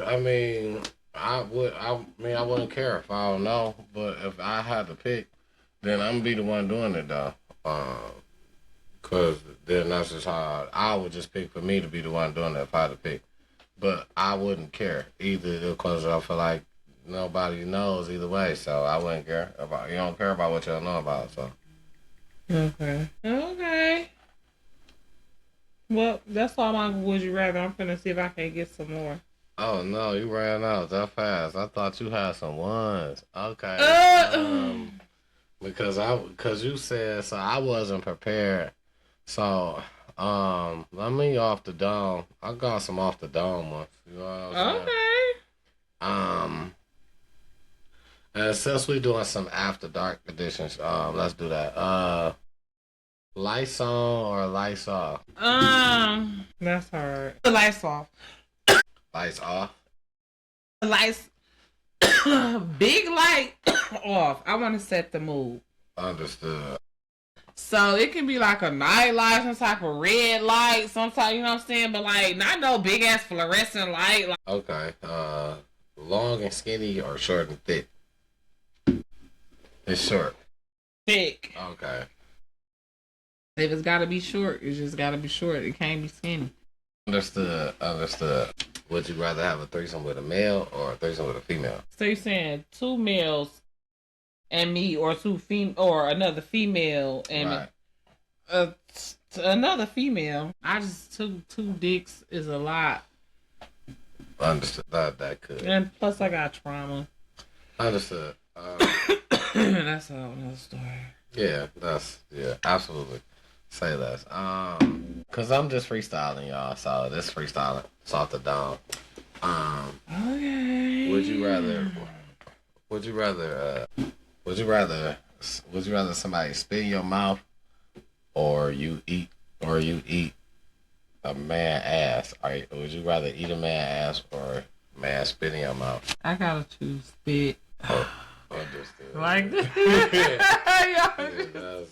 I wouldn't care if I don't know, but if I had to pick, then I'm gonna be the one doing it though. Cause then that's just how I would just pick for me to be the one doing it if I had to pick. But I wouldn't care either because I feel like nobody knows either way, so I wouldn't care about. You don't care about what you don't know about, so. Okay. Well, that's all my would you rather. I'm finna see if I can get some more. Oh no, you ran out that fast. I thought you had some ones. Okay. Uh, Because you said so I wasn't prepared. So let me off the dome. I got some off the dome ones. You know what I'm saying? okay. Um and since we doing some after dark editions, let's do that. Lights on or lights off? That's hard. The lights off. Lights off. The lights, big light off. I want to set the mood. Understood. So it can be like a night light, some type of red light, some type, you know what I'm saying? But like, not no big ass fluorescent light. Like, Okay. Long and skinny or short and thick? It's short. thick. Okay. If it's gotta be short, it's just gotta be short. It can't be skinny. Understood. Understood. Would you rather have a threesome with a male or a threesome with a female? So you're saying two males and me, or or another female and Right. another female. I just two dicks is a lot, Understood. That could. and plus I got trauma. Understood. That's another story. Yeah, absolutely. Say less. Cause I'm just freestyling, y'all. So this freestyling, it's off the dome. Okay. Would you rather? Would you rather? Would you rather? Would you rather somebody spit in your mouth, or you eat, a man ass? Right? Would you rather eat a man ass or a man spit in your mouth? I gotta choose spit. Understood. Like this.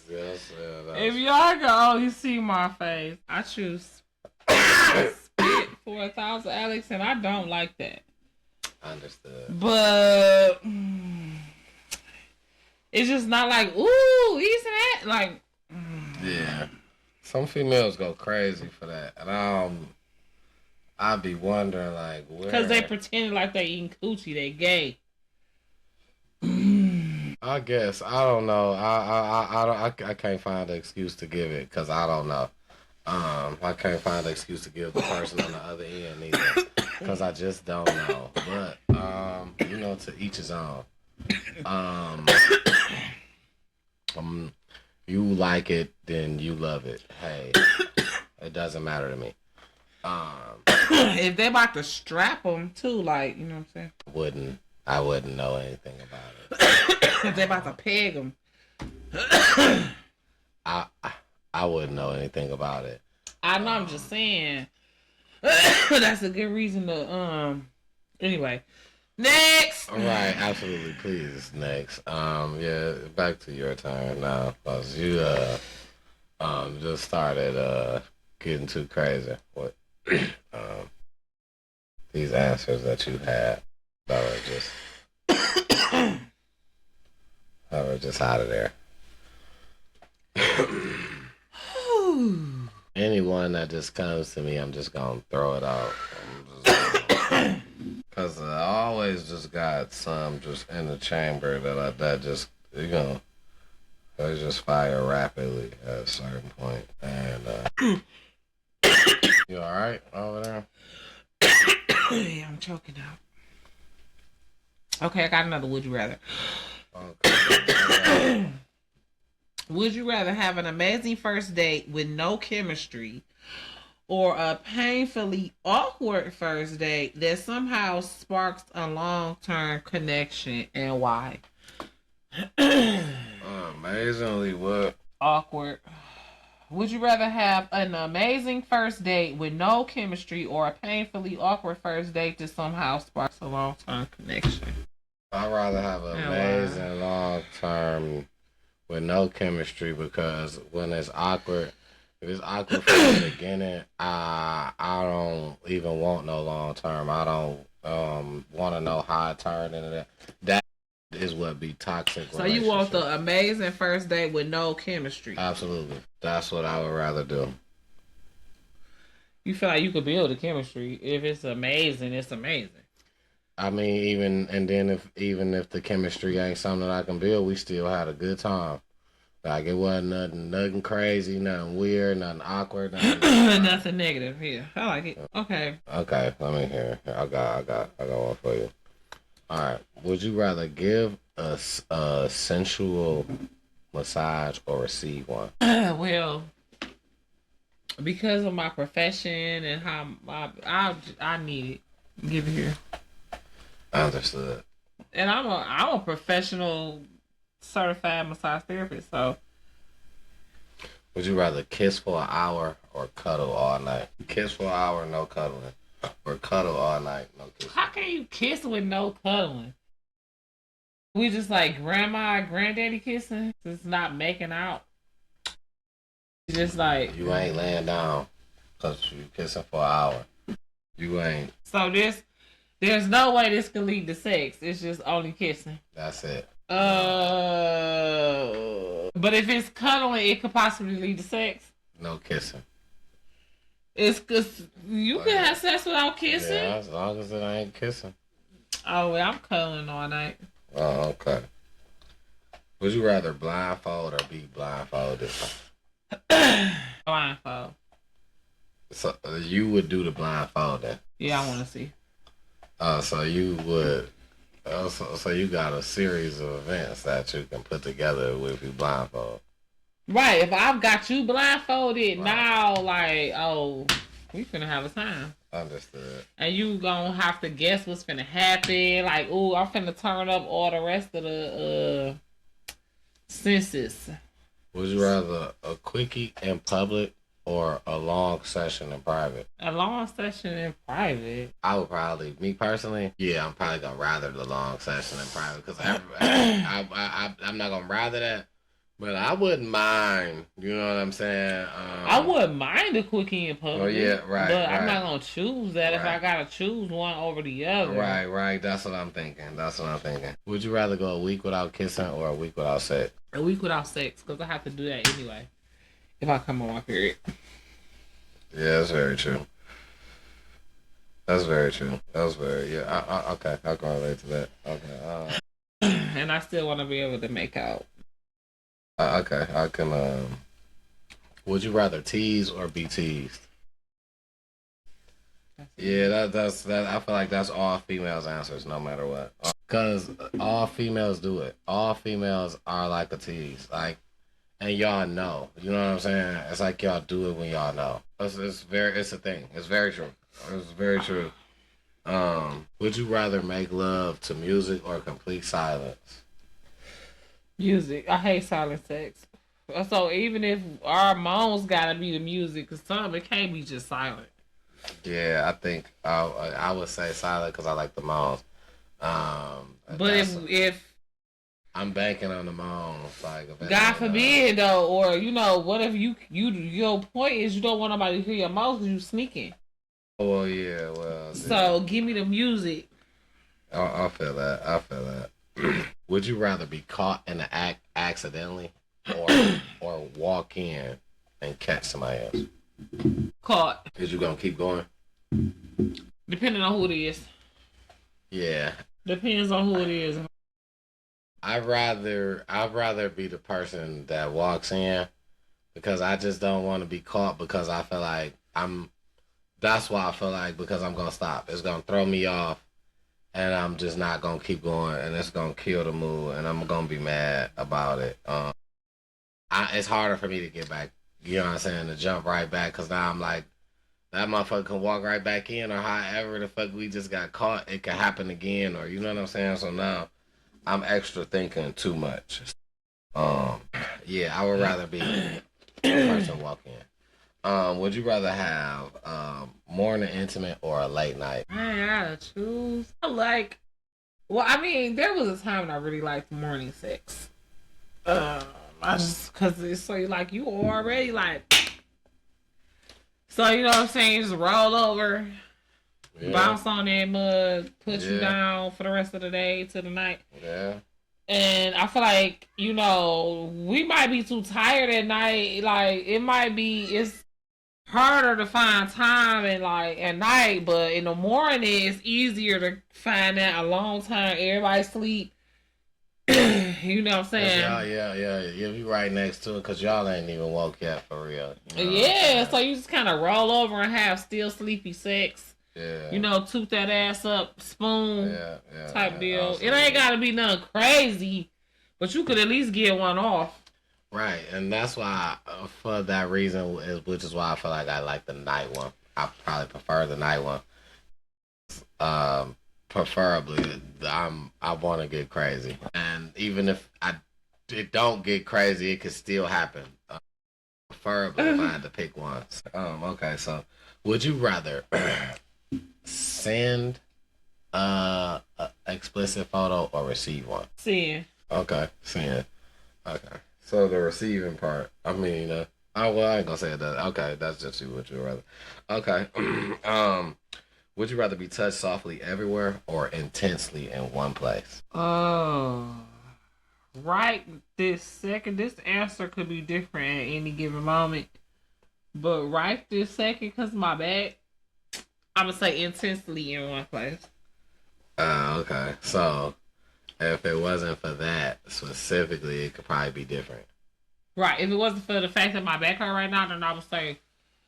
Yes. If y'all can only see my face, I choose spit for 1,000 Alex, and I don't like that. Understood. But it's just not like, ooh, easy that. Like, Yeah. Some females go crazy for that, and I'd be wondering like where. because they pretend like they eating coochie, they gay. I guess I don't know. I can't find an excuse to give it because I don't know. I can't find an excuse to give the person on the other end either because I just don't know. But to each his own. You like it, then you love it. Hey, it doesn't matter to me. If they about to strap them too, like, you know what I'm saying? I wouldn't know anything about it. If they about to peg them. I wouldn't know anything about it. I know, I'm just saying. That's a good reason to, anyway. Next! All right, absolutely. Please, next. Yeah, back to your turn now, cause you just started getting too crazy. What these answers that you had that were just out of there. Anyone that just comes to me, I'm just gonna throw it out. Cause I always just got some just in the chamber that just they just fire rapidly at a certain point. And you all right over there? Yeah, I'm choking out. Okay, I got another would you rather. Okay. Would you rather have an amazing first date with no chemistry, or a painfully awkward first date that somehow sparks a long-term connection, and why? Amazingly what? Awkward. Would you rather have an amazing first date with no chemistry, or a painfully awkward first date that somehow sparks a long-term connection? I'd rather have an amazing long term with no chemistry, because when it's awkward, if it's awkward from the beginning, I don't even want no long term. I don't want to know how I turn into that. That is what be toxic. So you want the amazing first date with no chemistry? Absolutely. That's what I would rather do. You feel like you could build a chemistry. If it's amazing, it's amazing. I mean, even if the chemistry ain't something that I can build, we still had a good time. Like it wasn't nothing crazy, nothing weird, nothing awkward, nothing. Nothing negative. Yeah, I like it. Okay. Okay, let me hear. I got one for you. All right. Would you rather give a sensual massage or receive one? Well, because of my profession and how I need it. Give it here. Understood. And I'm a professional certified massage therapist, so Would you rather kiss for an hour or cuddle all night? Kiss for an hour, no cuddling, or cuddle all night, no kissing. how can you kiss with no cuddling? We just like grandma and granddaddy kissing. It's not making out. It's just like You ain't laying down because you kissing for an hour. You ain't. so there's no way this can lead to sex. It's just only kissing. That's it. But if it's cuddling, it could possibly lead to sex. No kissing. It's cause you can have sex without kissing. Yeah, as long as it ain't kissing. Oh, well, I'm cuddling all night. Oh, okay. Would you rather blindfold or be blindfolded? Blindfold. So you would do the blindfolding. Yeah, I want to see. So you would. So you got a series of events that you can put together with you blindfold. Right. If I've got you blindfolded, Right. now, like, oh, we finna have a time. Understood. And you gonna have to guess what's finna happen. Like, ooh, I'm finna turn up all the rest of the senses. Would you rather a quickie in public or a long session in private? A long session in private. I would probably, me personally, yeah, I'm probably gonna rather the long session in private because I'm not gonna rather that, but I wouldn't mind. You know what I'm saying? I wouldn't mind a quickie in public. Oh yeah, right. But I'm right. not gonna choose that if I gotta choose one over the other. Right. That's what I'm thinking. Would you rather go a week without kissing or a week without sex? A week without sex, because I have to do that anyway if I come on my period. Yeah, that's very true. That's very true. Yeah. Okay, I can relate to that. Okay. And I still want to be able to make out. Okay, I can. Would you rather tease or be teased? Yeah, that's that. I feel like that's all females' answers, no matter what. Cause all females do it. All females are like a tease, like, and y'all know. You know what I'm saying? It's like y'all do it when y'all know. It's a thing. It's very true. It's very true. Would you rather make love to music or complete silence? Music. I hate silent sex. So even if our moans gotta be the music, cause some it can't be just silent. Yeah, I think I would say silent because I like the moans. But if I'm banking on the moans, like God forbid though, or what if your point is you don't want nobody to hear your moans because you sneaking. Oh yeah, well. So give me the music. I feel that. Would you rather be caught in the act accidentally, or walk in and catch somebody else? Caught. Is you gonna keep going? Depending on who it is. Yeah. Depends on who it is. I'd rather be the person that walks in because I just don't want to be caught because I feel like that's why I feel like because I'm gonna stop. It's gonna throw me off and I'm just not gonna keep going and it's gonna kill the mood and I'm gonna be mad about it. It's harder for me to get back, you know what I'm saying, to jump right back because now I'm like, that motherfucker can walk right back in or however the fuck we just got caught, it could happen again or you know what I'm saying? So now I'm extra thinking too much. Yeah, I would rather be the person walking in. Would you rather have morning intimate or a late night? Man, I gotta choose. There was a time when I really liked morning sex. I just, cause it's so like you already like, so you know what I'm saying, just roll over, bounce on that mud, put you down for the rest of the day to the night. Yeah. And I feel like, we might be too tired at night. Like, it's harder to find time and like at night, but in the morning it's easier to find that a long time. Everybody sleep. You know what I'm saying? Yeah. You right next to it because y'all ain't even woke yet for real. You know Yeah, so you just kind of roll over and have still sleepy sex. Yeah. You know, toot that ass up, spoon type deal. Also, it ain't got to be nothing crazy, but you could at least get one off. Right, and that's why, for that reason, which is why I feel like I like the night one. I probably prefer the night one. Preferably, I want to get crazy, and even if it don't get crazy, it could still happen. Preferably, if I had to pick one. Okay, so would you rather send a explicit photo or receive one? Send. Okay, send. Okay. So the receiving part, I mean, well, I ain't gonna say that. Okay, that's just you. Would you rather? Okay. Would you rather be touched softly everywhere or intensely in one place? Oh, right. This second, this answer could be different at any given moment, but right this second, cause my back, I'm gonna say intensely in one place. Okay. So if it wasn't for that specifically, it could probably be different. Right. If it wasn't for the fact that my back hurt right now, then I would say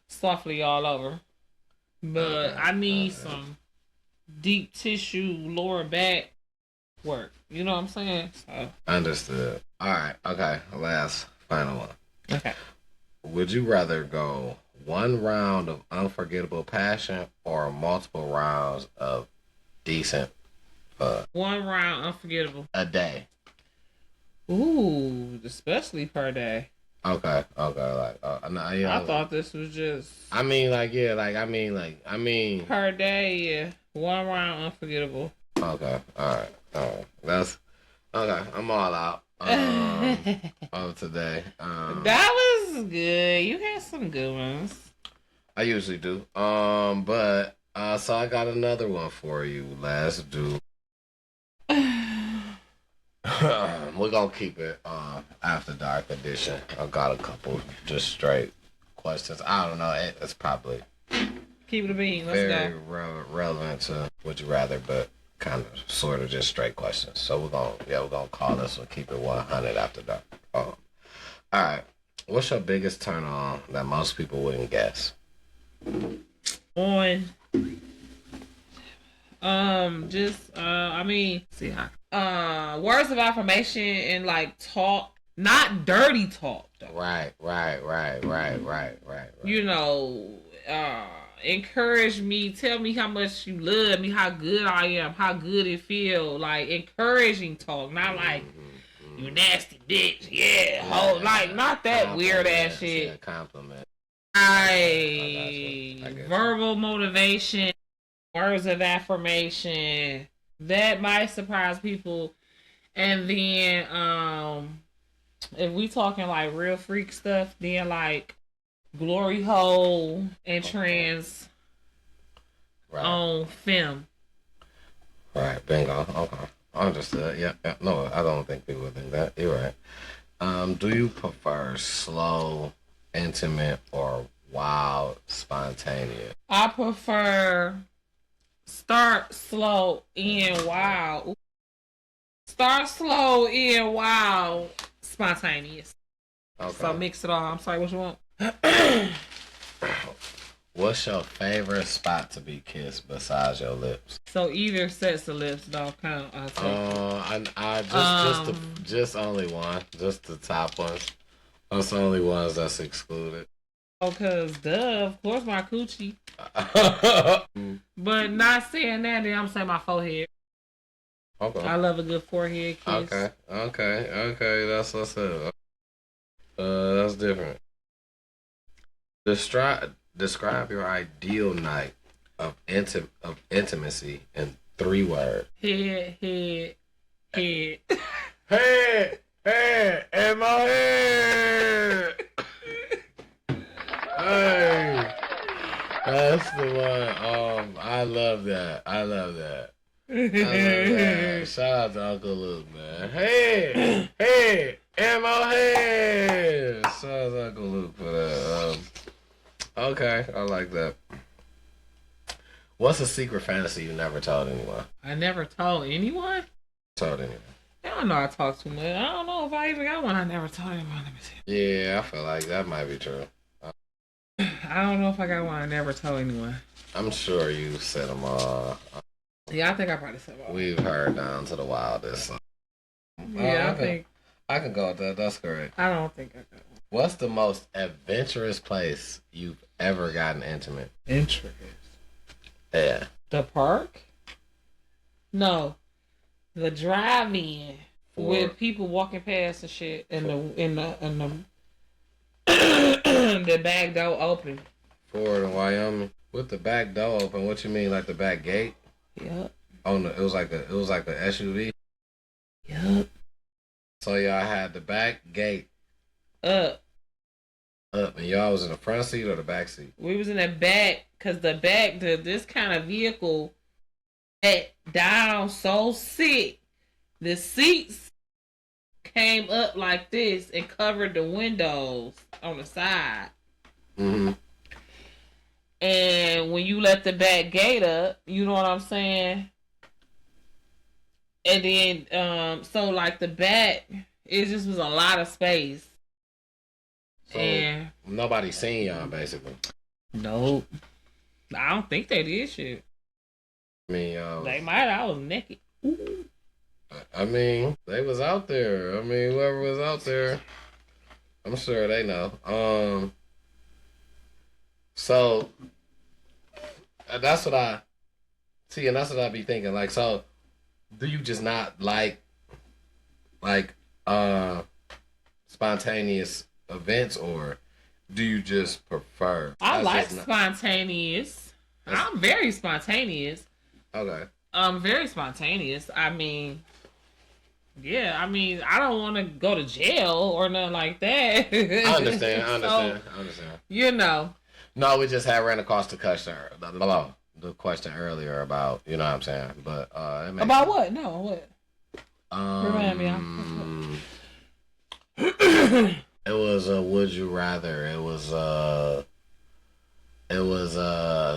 softly all over. But I need some deep tissue lower back work. You know what I'm saying? So. Understood. All right. Okay. Last final one. Okay. Would you rather go one round of unforgettable passion or multiple rounds of decent fun? One round unforgettable. A day. Ooh, especially per day. Okay. Like, no, you know, I thought this was just. I mean, I mean. Per day, yeah. One round unforgettable. Okay. All right. That's okay. I'm all out. Of today. That was good. You had some good ones. I usually do. But so I got another one for you. Let's do. We're gonna keep it after dark edition. I got a couple just straight questions. I don't know. It's probably keep it a bean. Let's very go. relevant to would you rather, but kind of sort of just straight questions. So we're gonna call this one keep it 100 after dark. All right. What's your biggest turn on that most people wouldn't guess? On. I mean, see how words of affirmation and like talk, not dirty talk though. Right. You know, encourage me, tell me how much you love me, how good I am, how good it feel. Like encouraging talk, not like you nasty bitch, like not that weird ass shit. Yeah, compliment. I verbal motivation, words of affirmation that might surprise people, and then if we talking like real freak stuff, then like glory hole and trans on film. Right, bingo. Okay, understood. Yeah. No, I don't think people would think that. You're right. Do you prefer slow, intimate, or wild, spontaneous? I prefer start slow, end wild. Start slow, end wild, spontaneous. Okay. So mix it all. I'm sorry, what you want? What's your favorite spot to be kissed besides your lips? So either sets of lips don't count. Just only one, just the top ones. That's the only ones that's excluded. Oh, cause of course my coochie. But not saying that, then I'm saying my forehead. Okay. I love a good forehead kiss. Okay. That's what's up. That's different. Describe your ideal night of intimacy in 3 words. Head. Head, in my head. Hey, that's the one. I love that. Shout out to Uncle Luke, man. Hey, in my head. Shout out to Uncle Luke for that. Okay, I like that. What's a secret fantasy you never told anyone? I never told anyone? Told anyone. They Y'all know I talk too much. I don't know if I even got one. I never told anyone. Let me see. Yeah, I feel like that might be true. I don't know if I got one. I never told anyone. I'm sure you said them all. Yeah, I think I probably said all. We've heard down to the wildest. Yeah, I think I can go with that. That's correct. I don't think I got one. What's the most adventurous place you've ever gotten intimate? Interest. Yeah. The park? No, the drive-in with people walking past and shit, and the the back door open. Ford in Wyoming with the back door open. What you mean, like the back gate? Yep. Oh no, it was like a SUV. Yep. So y'all had the back gate Up, and y'all was in the front seat or the back seat? we was in the back, cause this kind of vehicle sat down so sick, the seats came up like this and covered the windows on the side. Mm-hmm. And when you let the back gate up, you know what I'm saying? And then, so like the back, it just was a lot of space. So and nobody seen y'all basically. Nope. I don't think they did shit. I mean, They might. I was naked. I mean, they was out there. I mean, whoever was out there, I'm sure they know. So that's what I see, and that's what I be thinking. Like, so do you just not like spontaneous events, or do you just prefer? I like spontaneous. I'm very spontaneous. Okay. I'm very spontaneous. I mean, yeah. I mean, I don't want to go to jail or nothing like that. I understand. So, you know. No, we just had ran across the question earlier about, you know what I'm saying, but about sense. What? No, what? Remind me. It was a would you rather. It was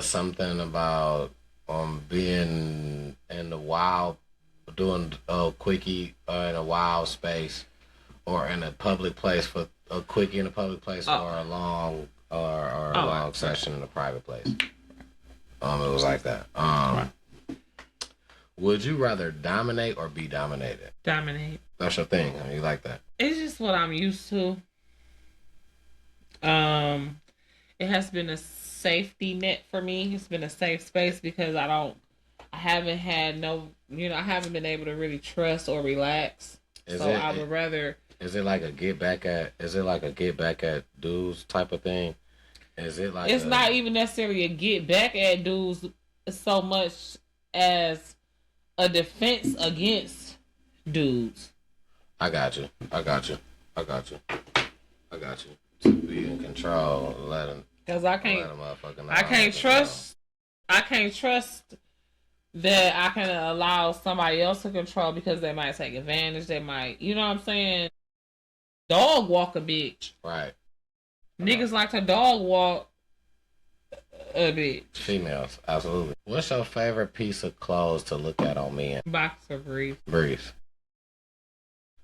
something about being in the wild, doing a quickie in a wild space, or in a public place for a quickie in a public place, or a long long session in a private place. It was like that. Would you rather dominate or be dominated? Dominate. That's your thing. You like that? It's just what I'm used to. It has been a safety net for me. It's been a safe space because I haven't been able to really trust or relax. I would rather. Is it like a get back at dudes type of thing? Is it like it's not even necessarily a get back at dudes so much as a defense against dudes. I got you. To be in control, let him. Because I can't trust that I can allow somebody else to control because they might take advantage. They might, you know what I'm saying? Dog walk a bitch. Right. Niggas like to dog walk a bitch. Females, absolutely. What's your favorite piece of clothes to look at on men? Boxer briefs. Briefs.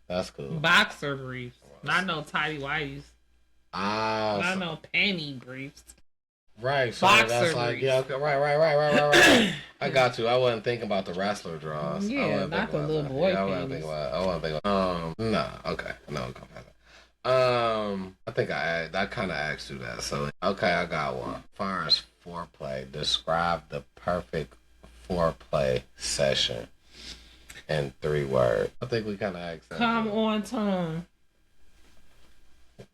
That's cool. Boxer briefs. Not no tidy whities. Not no panty briefs. Right. So boxer that's briefs. Like, yeah, okay, right. I got you. I wasn't thinking about the wrestler draws. Yeah, not the little boy panties. I wasn't thinking about, no, okay. No, come back. I think I kind of asked you that. So, okay, I got one. As far as foreplay, describe the perfect foreplay session in 3 words. I think we kind of asked that. Come on, tongue.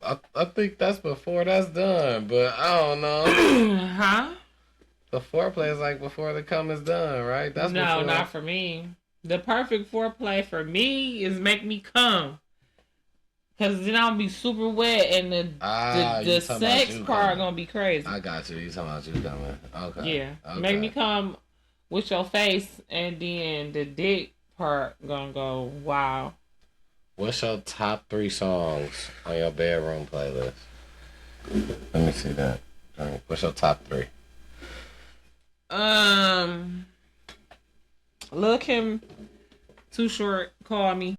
I think that's before that's done, but I don't know. Huh? The foreplay is like before the cum is done, right? That's no, before. Not for me. The perfect foreplay for me is make me cum. Cause then I'll be super wet and the sex part gonna be crazy. I got you. You talking about you coming? Okay. Yeah. Okay. Make me come with your face, and then the dick part gonna go wow. What's your top 3 songs on your bedroom playlist? Let me see that. What's your top 3? Lil' Kim, Too Short, Call Me.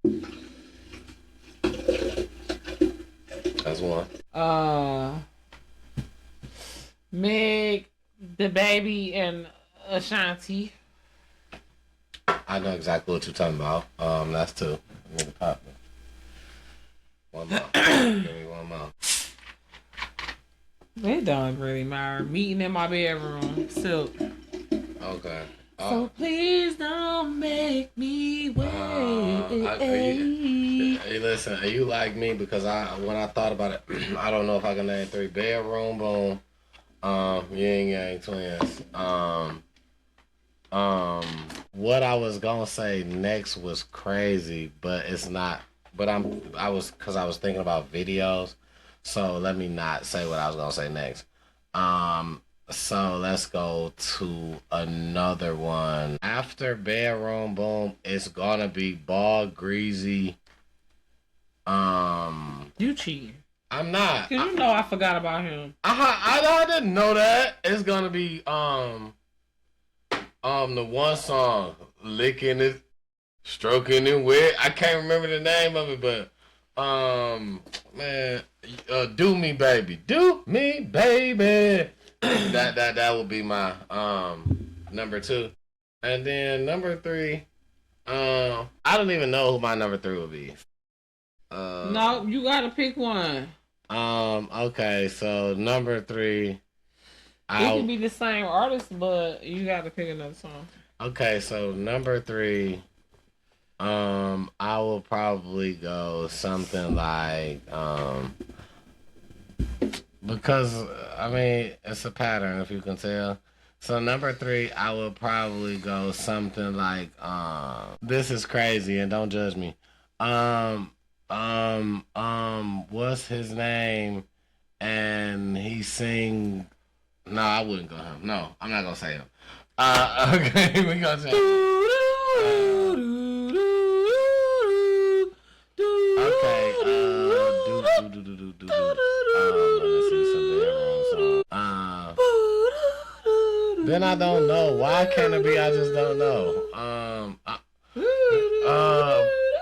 That's one. Meg, the baby, and Ashanti. I know exactly what you're talking about. That's two. Nigga pop me. One more. Give me one more. It don't really matter. Meeting in my bedroom. Silk. Okay. So please don't make me wait. Hey, listen, are you like me? Because when I thought about it, I don't know if I can name three. Bedroom Boom, Yin Yang Twins. What I was gonna say next was crazy, but it's not. But I was thinking about videos, so let me not say what I was gonna say next. So let's go to another one. After Bedroom Boom, it's gonna be Ball Greasy. You cheating. I'm not. Cause you know I forgot about him. I didn't know that. It's gonna be the one song, Licking It, Stroking It Wet. I can't remember the name of it, but man, Do Me Baby. Do Me Baby. that will be my number two. And then number three, I don't even know who my number three will be. No, you gotta pick one. Okay, so number three, It can be the same artist, but you gotta pick another song. Okay, so number three, I will probably go something like because I mean it's a pattern if you can tell. So number three, I will probably go something like This Is Crazy and Don't Judge Me. What's his name? And he sing. No, I wouldn't go him. No, I'm not gonna say him. Okay, we gonna say. Okay, then I don't know. Why can't it be? I just don't know.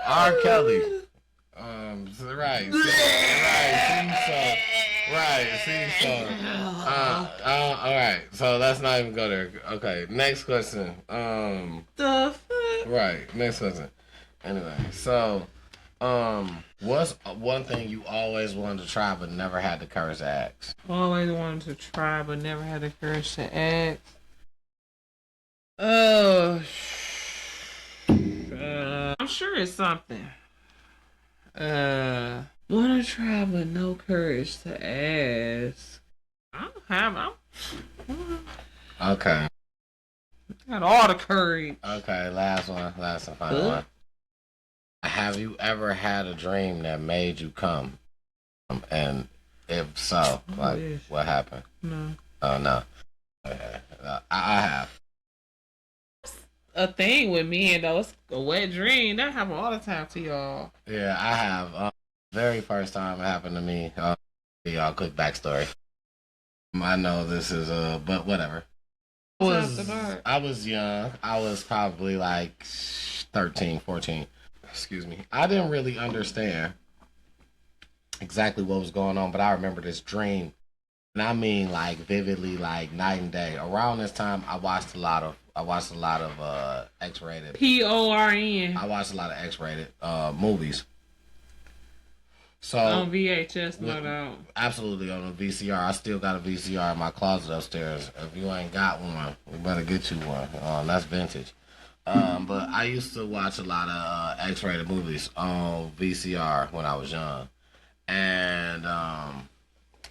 R. Kelly. All right. So let's not even go there. Okay. Next question. Right. Next question. Anyway, so, what's one thing you always wanted to try but never had the courage to ask? Always wanted to try but never had the courage to ask. I'm sure it's something. Wanna try but no courage to ask. I don't have. Okay. I got all the courage. Okay, last one, final one. Have you ever had a dream that made you come? And if so, what happened? No. Oh no. Okay. I have. A thing with me, and though it's a wet dream. That happen all the time to y'all. Yeah, I have. Very first time it happened to me. Y'all quick backstory. I know this is but whatever. I was young. I was probably like 13, 14. Excuse me. I didn't really understand exactly what was going on, but I remember this dream. And I mean like vividly, like night and day. Around this time I watched a lot of X-rated PORN. I watched a lot of X-rated movies. So on VHS, no doubt. Absolutely on a VCR. I still got a VCR in my closet upstairs. If you ain't got one, we better get you one. That's vintage. But I used to watch a lot of X-rated movies on VCR when I was young, and I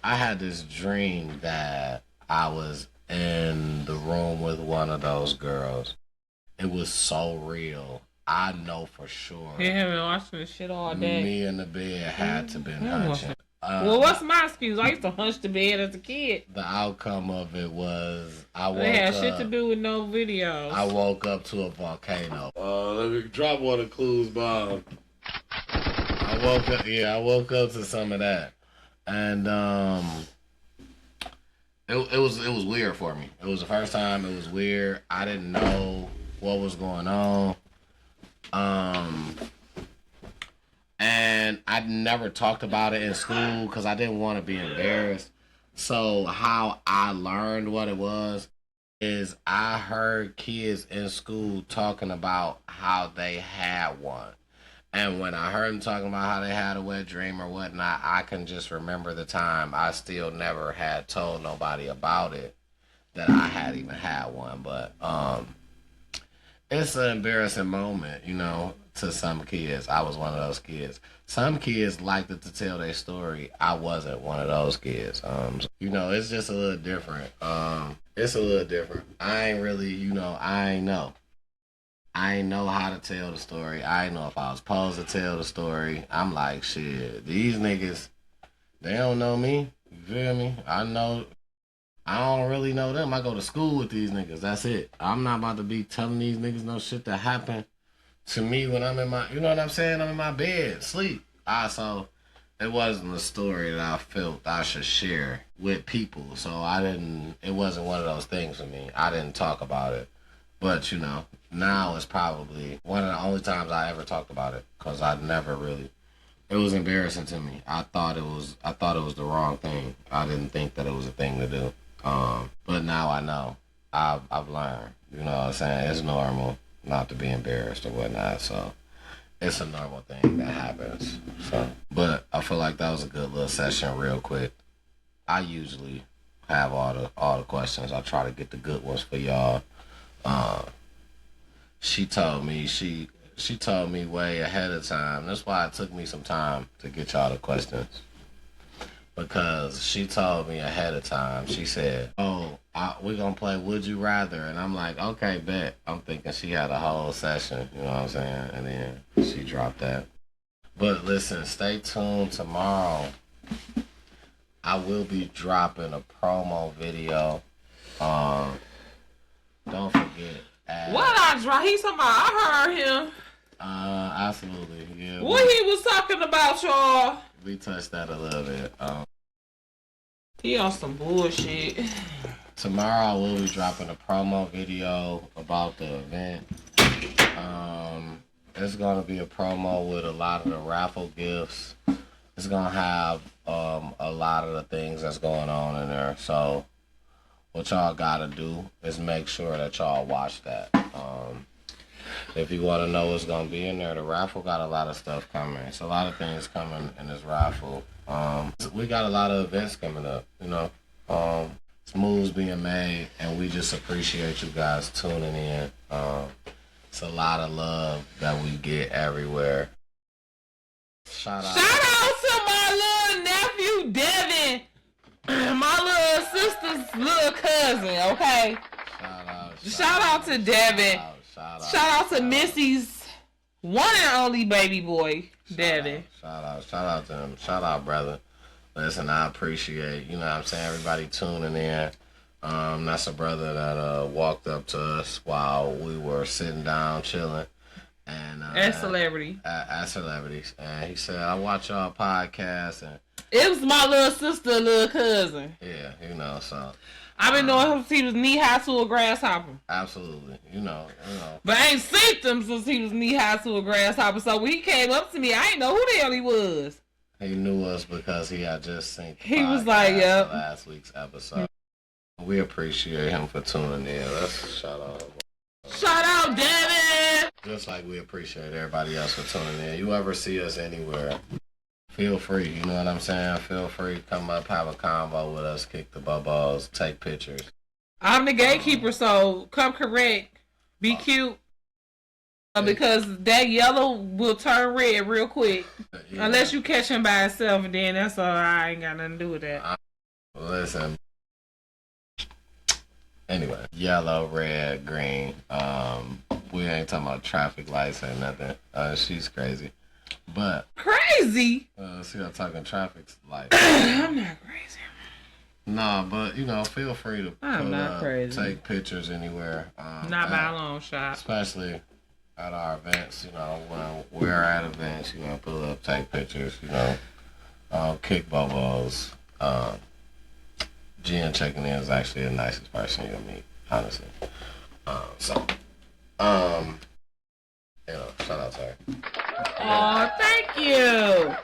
had this dream that I was in the room with one of those girls. It was so real. I know for sure. You have been watching this shit all day. Me in the bed had to been hunching. Well, what's my excuse? I used to hunch the bed as a kid. The outcome of it was They had shit to do with no videos. I woke up to a volcano. Let me drop one of the clues, Bob. I woke up to some of that, and it was weird for me. It was the first time. It was weird. I didn't know what was going on. And I never talked about it in school because I didn't want to be embarrassed. So how I learned what it was is I heard kids in school talking about how they had one. And when I heard them talking about how they had a wet dream or whatnot, I can just remember the time I still never had told nobody about it, that I had even had one. But it's an embarrassing moment, to some kids. I was one of those kids. Some kids liked it to tell their story. I wasn't one of those kids. It's just a little different. It's a little different. I ain't really, I ain't know. I ain't know how to tell the story. I ain't know if I was supposed to tell the story. I'm like, shit, these niggas, they don't know me. You feel me? I don't really know them. I go to school with these niggas. That's it. I'm not about to be telling these niggas no shit that happened to me when I'm in my, you know what I'm saying? I'm in my bed, sleep. So it wasn't a story that I felt I should share with people. So it wasn't one of those things for me. I didn't talk about it. But, now it's probably one of the only times I ever talked about it, because I never really, it was embarrassing to me. I thought it was the wrong thing. I didn't think that it was a thing to do. But now I know. I've learned. You know what I'm saying? It's normal not to be embarrassed or whatnot. So it's a normal thing that happens. So, but I feel like that was a good little session, real quick. I usually have all the questions. I try to get the good ones for y'all. She told me way ahead of time. That's why it took me some time to get y'all the questions. Because she told me ahead of time. She said, we're going to play Would You Rather. And I'm like, okay, bet. I'm thinking she had a whole session. You know what I'm saying? And then she dropped that. But listen, stay tuned tomorrow. I will be dropping a promo video. Don't forget. What I drop? He's talking about, I heard him. Absolutely, yeah. What he was talking about, y'all? We touched that a little bit. He on some bullshit. Tomorrow we'll be dropping a promo video about the event. It's gonna be a promo with a lot of the raffle gifts. It's gonna have a lot of the things that's going on in there. So what y'all gotta do is make sure that y'all watch that. If you want to know what's gonna be in there, the raffle got a lot of stuff coming. It's a lot of things coming in this raffle. We got a lot of events coming up. It's moves being made, and we just appreciate you guys tuning in. It's a lot of love that we get everywhere. Shout out to my little nephew Devin. My little sister's little cousin, okay? Shout out to Devin. Shout out to Missy's one and only baby boy, Devin. Shout out to him. Shout out, brother. Listen, I appreciate, everybody tuning in. That's a brother that walked up to us while we were sitting down chilling. And as celebrities. And he said, I watch y'all podcast, and it was my little sister, little cousin. Yeah, so I've been knowing him since he was knee high to a grasshopper. Absolutely, But I ain't seen him since he was knee high to a grasshopper. So when he came up to me, I didn't know who the hell he was. He knew us because he had just seen. He was like, "Yep." Last week's episode. We appreciate him for tuning in. Let's shout out. Shout out, Devin. Just like we appreciate everybody else for tuning in. You ever see us anywhere, feel free. You know what I'm saying? Feel free to come up, have a convo with us, kick the bubbles, take pictures. I'm the gatekeeper, so come correct. Be cute. Because that yellow will turn red real quick. Yeah. Unless you catch him by himself, and then that's all. I ain't got nothing to do with that. Listen. Anyway, yellow, red, green. We ain't talking about traffic lights or nothing. She's crazy. But crazy? See, I'm talking traffic lights. I'm not crazy. No, but feel free to pull up, crazy. Take pictures anywhere. Not by a long shot. Especially at our events, when we're at events, pull up, take pictures, kick bubbles. Jen checking in is actually the nicest person you'll meet, honestly. Shout out to her. Oh, thank you.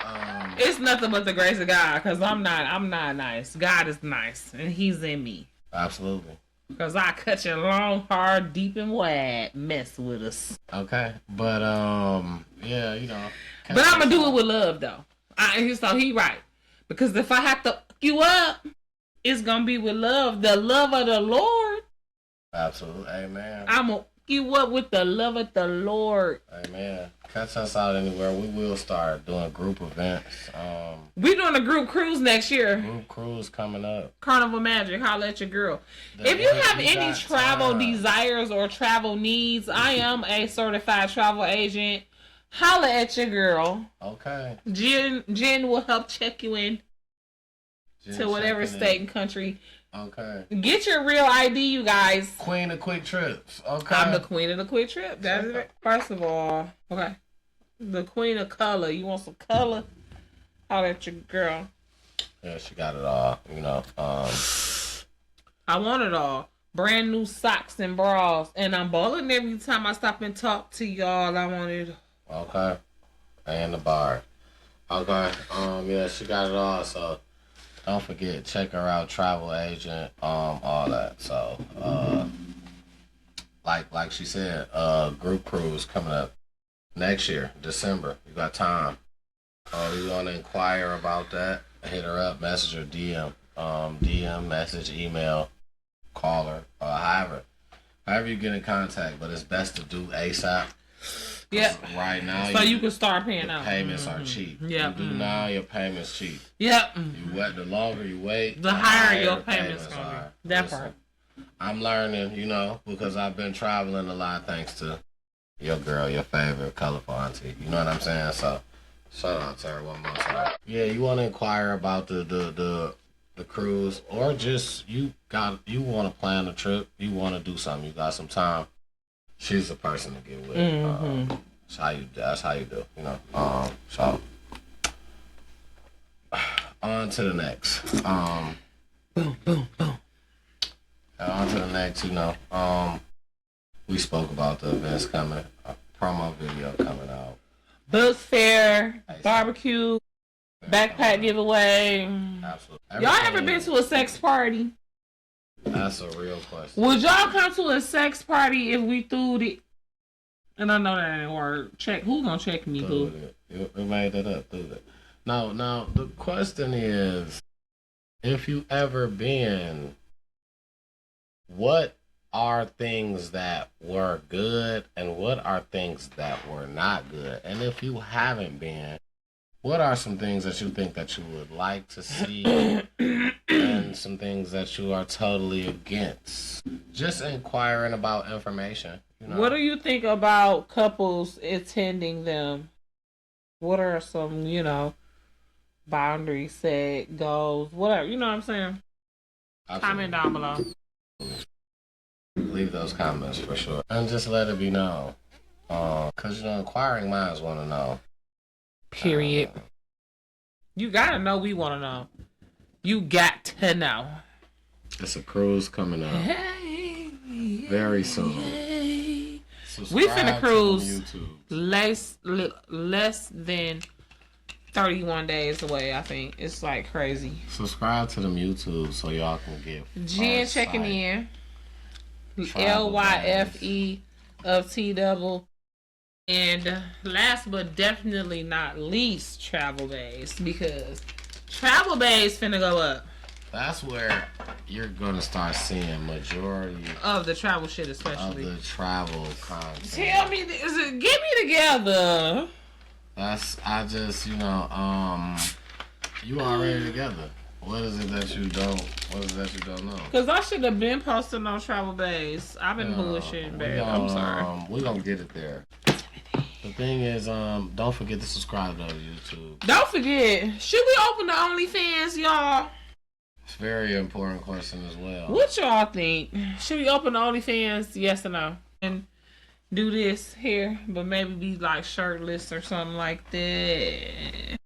It's nothing but the grace of God, because I'm not nice. God is nice, and He's in me. Absolutely. Because I cut you long, hard, deep, and wide. Mess with us. Okay. But, yeah, you know. But I'm going to do it with love, though. So he right. Because if I have to fuck you up, it's going to be with love. The love of the Lord. Absolutely. Amen. I'm going to fuck you up with the love of the Lord. Amen. Catch us out anywhere. We will start doing group events. We're doing a group cruise next year. Group cruise coming up. Carnival Magic. Holla at your girl. If you have any travel desires or travel needs, I am a certified travel agent. Holla at your girl. Okay. Jen will help check you in to whatever state and country. Okay. Get your real ID, you guys. Queen of quick trips. Okay. I'm the queen of the quick trip. That is it. First of all, okay. The queen of color. You want some color? Holla at your girl. Yeah, she got it all. You know. I want it all. Brand new socks and bras, and I'm balling every time I stop and talk to y'all. I want it. Okay. And the bar. Okay. Yeah, she got it all. So don't forget, check her out, travel agent, all that. So, like she said, group cruise coming up next year, December. You got time. You want to inquire about that? Hit her up, message her, DM, message, email, call her, however you get in contact. But it's best to do ASAP. Yep. Right now, so you can start paying out. Payments are cheap. Yep. You do now, your payments cheap. Yep. The longer you wait, the higher your payments are. That part. I'm learning, you know, because I've been traveling a lot thanks to your girl, your favorite colorful auntie. You know what I'm saying? So, shout out to her one more time. Yeah, you want to inquire about the cruise, or just you want to plan a trip, you want to do something, you got some time. She's the person to get with. Mm-hmm. That's how you do, you know. So on to the next. Boom, boom, boom. On to the next, you know. We spoke about the events coming, a promo video coming out. Book fair, barbecue, backpack giveaway. Absolutely. Y'all ever been to a sex party? That's a real question. Would y'all come to a sex party if we threw the... And I know that ain't word. Check. Who gonna check me, who? We made that up, through that. Now, the question is, if you ever been, what are things that were good and what are things that were not good? And if you haven't been, what are some things that you think that you would like to see and some things that you are totally against? Just inquiring about information. You know? What do you think about couples attending them? What are some, you know, boundaries set, goals, whatever, you know what I'm saying? Absolutely. Comment down below. Leave those comments for sure. And just let it be known. Because, you know, inquiring minds want to know. Period. You gotta know we want to know. You got to know. It's a cruise coming up. Very soon. We finna cruise less than 31 days away, I think. It's like crazy. Subscribe to them YouTube so y'all can get Jen checking in. LYFE of T-double. And last but definitely not least, Travel Bays. Because Travel Bays finna go up. That's where you're gonna start seeing majority of the travel shit, especially of the travel content. Tell me this, get me together. I just, you know, you already together. What is it that you don't know? Because I should have been posting on Travel Bays. I've been bullshitting, babe. I'm sorry. We're gonna get it there. The thing is, don't forget to subscribe to YouTube. Don't forget, should we open the OnlyFans, y'all? It's a very important question as well. What y'all think? Should we open the OnlyFans? Yes or no? And do this here, but maybe be like shirtless or something like that.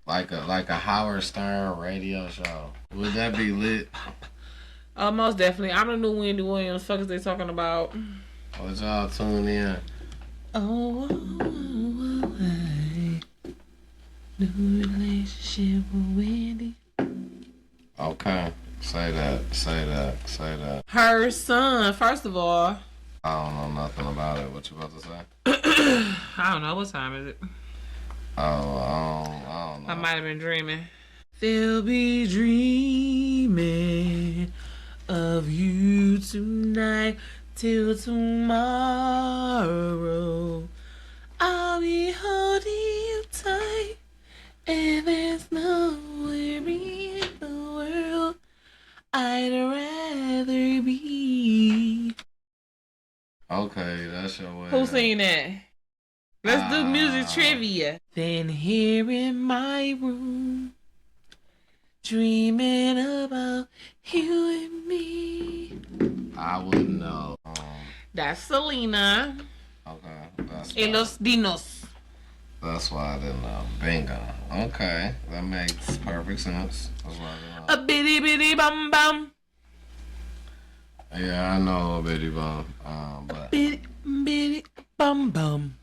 Like a Howard Stern radio show. Would that be lit? Most definitely. I'm the new Wendy Williams. Fuck is they talking about? Would y'all tune in? Oh, New relationship with Wendy. Okay. Say that. Her son, first of all. I don't know nothing about it. What you about to say? I don't know. What time is it? Oh, I don't know. I might have been dreaming. They'll be dreaming of you tonight till tomorrow. I'll be holding you tight, and there's nowhere in the world I'd rather be. Okay, that's your way. Who's singing that? Let's do music trivia. Then here in my room, dreaming about you and me. I wouldn't know. That's Selena. Okay, that's Y los Dinos. That's why I didn't know. Bingo. Okay, that makes perfect sense. That's why I didn't know. A bitty bitty bum bum. Yeah, I know a bitty bum. But Bitty bitty bum bum.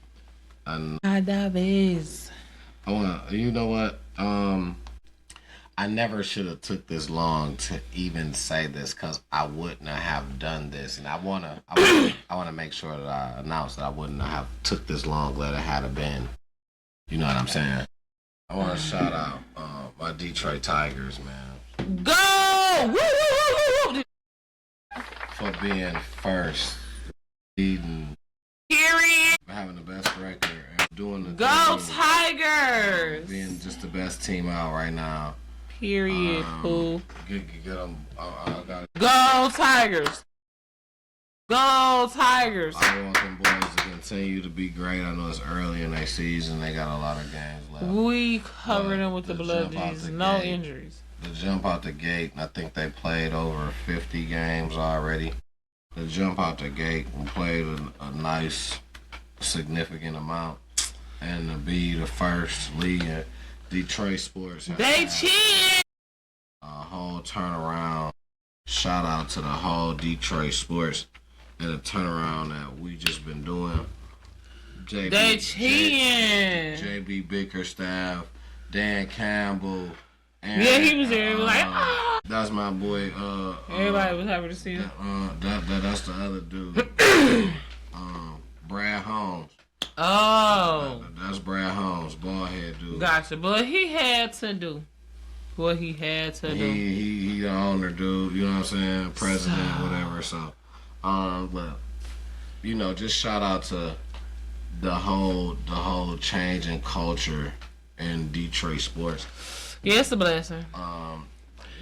Cada vez. I want. You know what? I never should have took this long to even say this because I wouldn't have done this, and I wanna make sure that I announce that I wouldn't have took this long. Let it had been. You know what I'm saying? I want to shout out my Detroit Tigers, man. Go! Woo, woo, woo, woo. For being first, leading, Period. having the best record, and doing the Go thing, Tigers. being just the best team out right now. Period. Fool. Get them. I got. Go Tigers. Go Tigers. I want them boys to continue to be great. I know it's early in their season. They got a lot of games left. We covered them with the blood disease. No gate, injuries. The jump out the gate, I think they played over 50 games already. The jump out the gate and played a nice, significant amount. And to be the first league in Detroit sports. They cheated. A whole turnaround. Shout out to the whole Detroit sports and the turnaround that we just been doing. They cheating. JB Bickerstaff, Dan Campble. And, Yeah, he was there. Like, ah. That's my boy. Everybody was happy to see him. That's the other dude. Brad Holmes. Oh. That's Brad Holmes, bald head dude. Gotcha. But he had to do what he had to do. He the owner, dude. You know what I'm saying? President, whatever. So, but you know, just shout out to the whole change in culture in Detroit sports. Yeah, it's a blessing.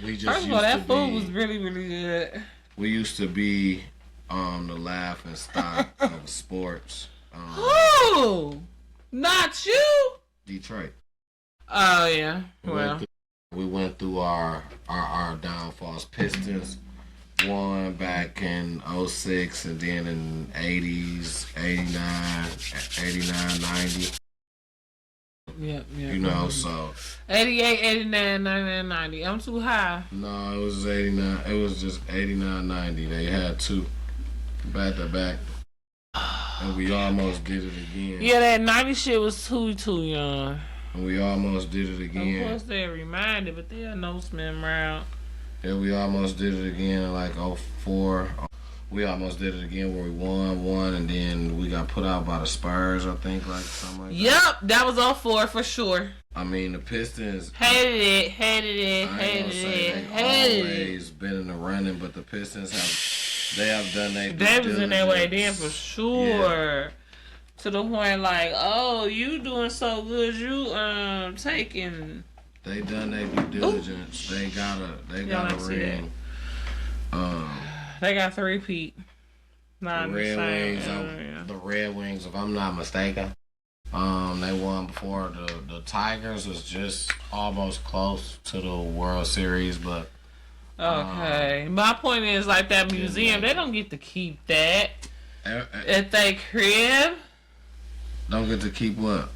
We just First of all, that food was really, really good. We used to be the laughing stock of sports. Who? Not you? Detroit. Oh yeah. Well, we went through our downfalls. Pistons won back in 06 and then in 80s, 89, 90. Yep. You know, so 88, 89, 99, 90. I'm too high. no, it was 89. It was just 89, 90. They had two back to back. And we almost did it again. Yeah, that 90 shit was too young. And we almost did it again. Of course they're reminded, but they're no spin around. Yeah, we almost did it again in like 04. We almost did it again where we won, and then we got put out by the Spurs, I think, like something like that. Yep, that was 04 for sure. I mean, the Pistons. Hated it. They always been in the running, but the Pistons have done their due They was in their way then diligence. for sure. Yeah. To the point like, oh, you doing so good, you taking. They done their due diligence. Ooh. They got a ring. They got 3-peat. The Red Wings, if I'm not mistaken. They won before the Tigers was just almost close to the World Series, but okay. My point is like that museum, they don't get to keep that at their crib. Don't get to keep what?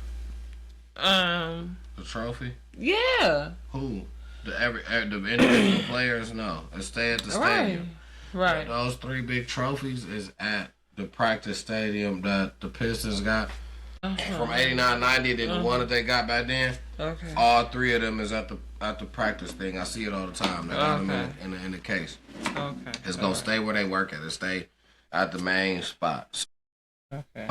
The trophy? Yeah. Who? The individual players? No. They stay at the stadium. Right. Those 3 big trophies is at the practice stadium that the Pistons got. from 89, 90, then the one that they got back then. Okay. All three of them is at the practice thing. I see it all the time. They got them in the case. Okay. It's gonna stay where they work at. It stay at the main spots. Okay.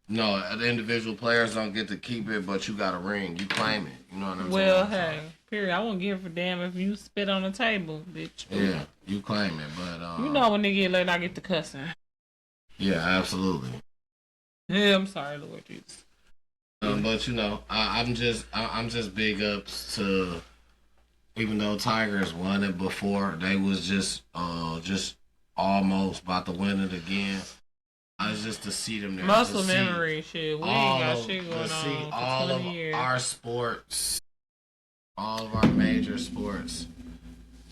No, the individual players don't get to keep it, but you got a ring. You claim it. You know what I'm saying? Well, hey, period. I won't give a damn if you spit on the table, bitch. Yeah, you claim it, but you know when they get late, I get to cussing. Yeah, absolutely. Yeah, I'm sorry, Lord Jesus. But you know, I'm just big ups to, even though Tigers won it before, they was just almost about to win it again. I was just to see them there. Muscle memory, shit. We ain't got shit going on for all 20 of years. our sports, all of our major sports,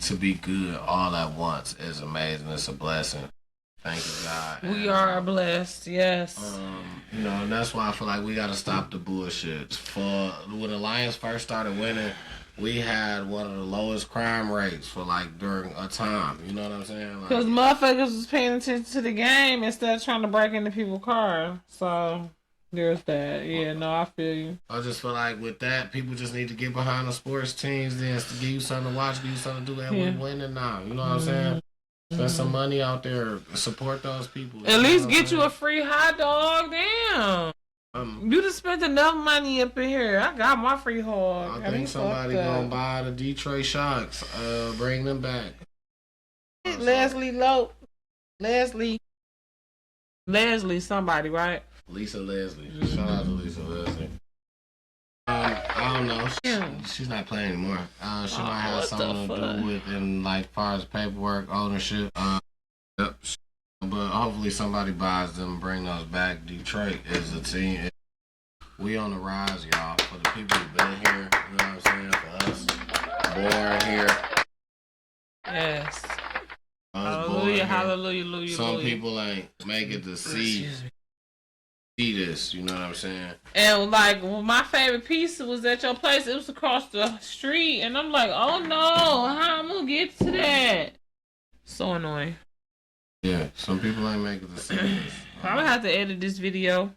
to be good all at once is amazing. It's a blessing. Thank you, God. We are blessed, yes. You know, and that's why I feel like we gotta stop the bullshit. When the Lions first started winning, we had one of the lowest crime rates for like during a time. You know what I'm saying? Because motherfuckers was paying attention to the game instead of trying to break into people's cars. So there's that. Yeah, no, I feel you. I just feel like with that, people just need to get behind the sports teams, then to give you something to watch, give you something to do, and we winning now. You know what I'm saying? Spend some money out there, support those people. At least get you a free hot dog. Damn. You just spent enough money up in here. I got my free hog. I think somebody gonna buy the Detroit Sharks. Bring them back. Leslie, somebody, right? Lisa Leslie. Shout out to Lisa Leslie. I don't know. She's not playing anymore. She might have something to do with, in like, far as paperwork, ownership. Yep. But hopefully somebody buys them and bring those back. Detroit is a team. We on the rise, y'all. For the people who've been here, you know what I'm saying? For us, born here. Yes. Hallelujah, hallelujah. Some people ain't make it to see this, you know what I'm saying? And like, well, my favorite piece was at your place. It was across the street, and I'm like, oh no, how I'm gonna get to that? So annoying. Yeah, some people ain't make it to see this. I'm gonna have to edit this video.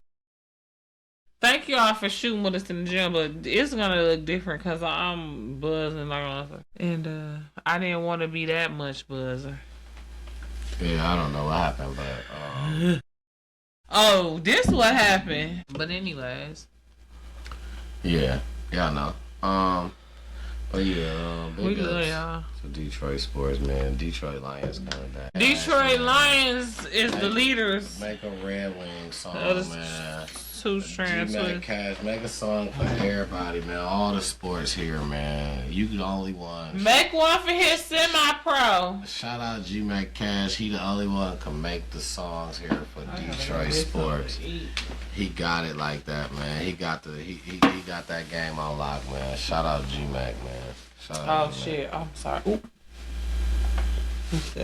Thank y'all for shooting with us in the gym, but it's gonna look different because I'm buzzing like on, and I didn't want to be that much buzzer. Yeah, I don't know what happened, but oh, this what happened. But anyways. Yeah, I know. But yeah, big ups y'all. to Detroit sports, man. Detroit Lions coming back. Detroit Lions is the leaders. Make a Red Wing song, man. Two strands. Cash, make a song for everybody, man. All the sports here, man. You the only one. Make one for his semi-pro. Shout out G-Mac Cash. He the only one can make the songs here for Detroit sports. He got it like that, man. He got that game on lock, man. Shout out G-Mac, man. Shout out G-Mac. Shit. I'm sorry. Ooh.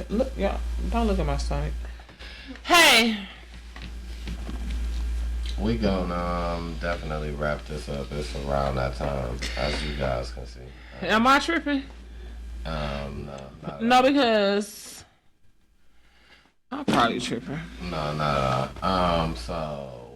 Look, y'all. Don't look at my stomach. Hey. We gonna definitely wrap this up. It's around that time, as you guys can see. Am I tripping? No, because I'm probably tripping. No, not at all. So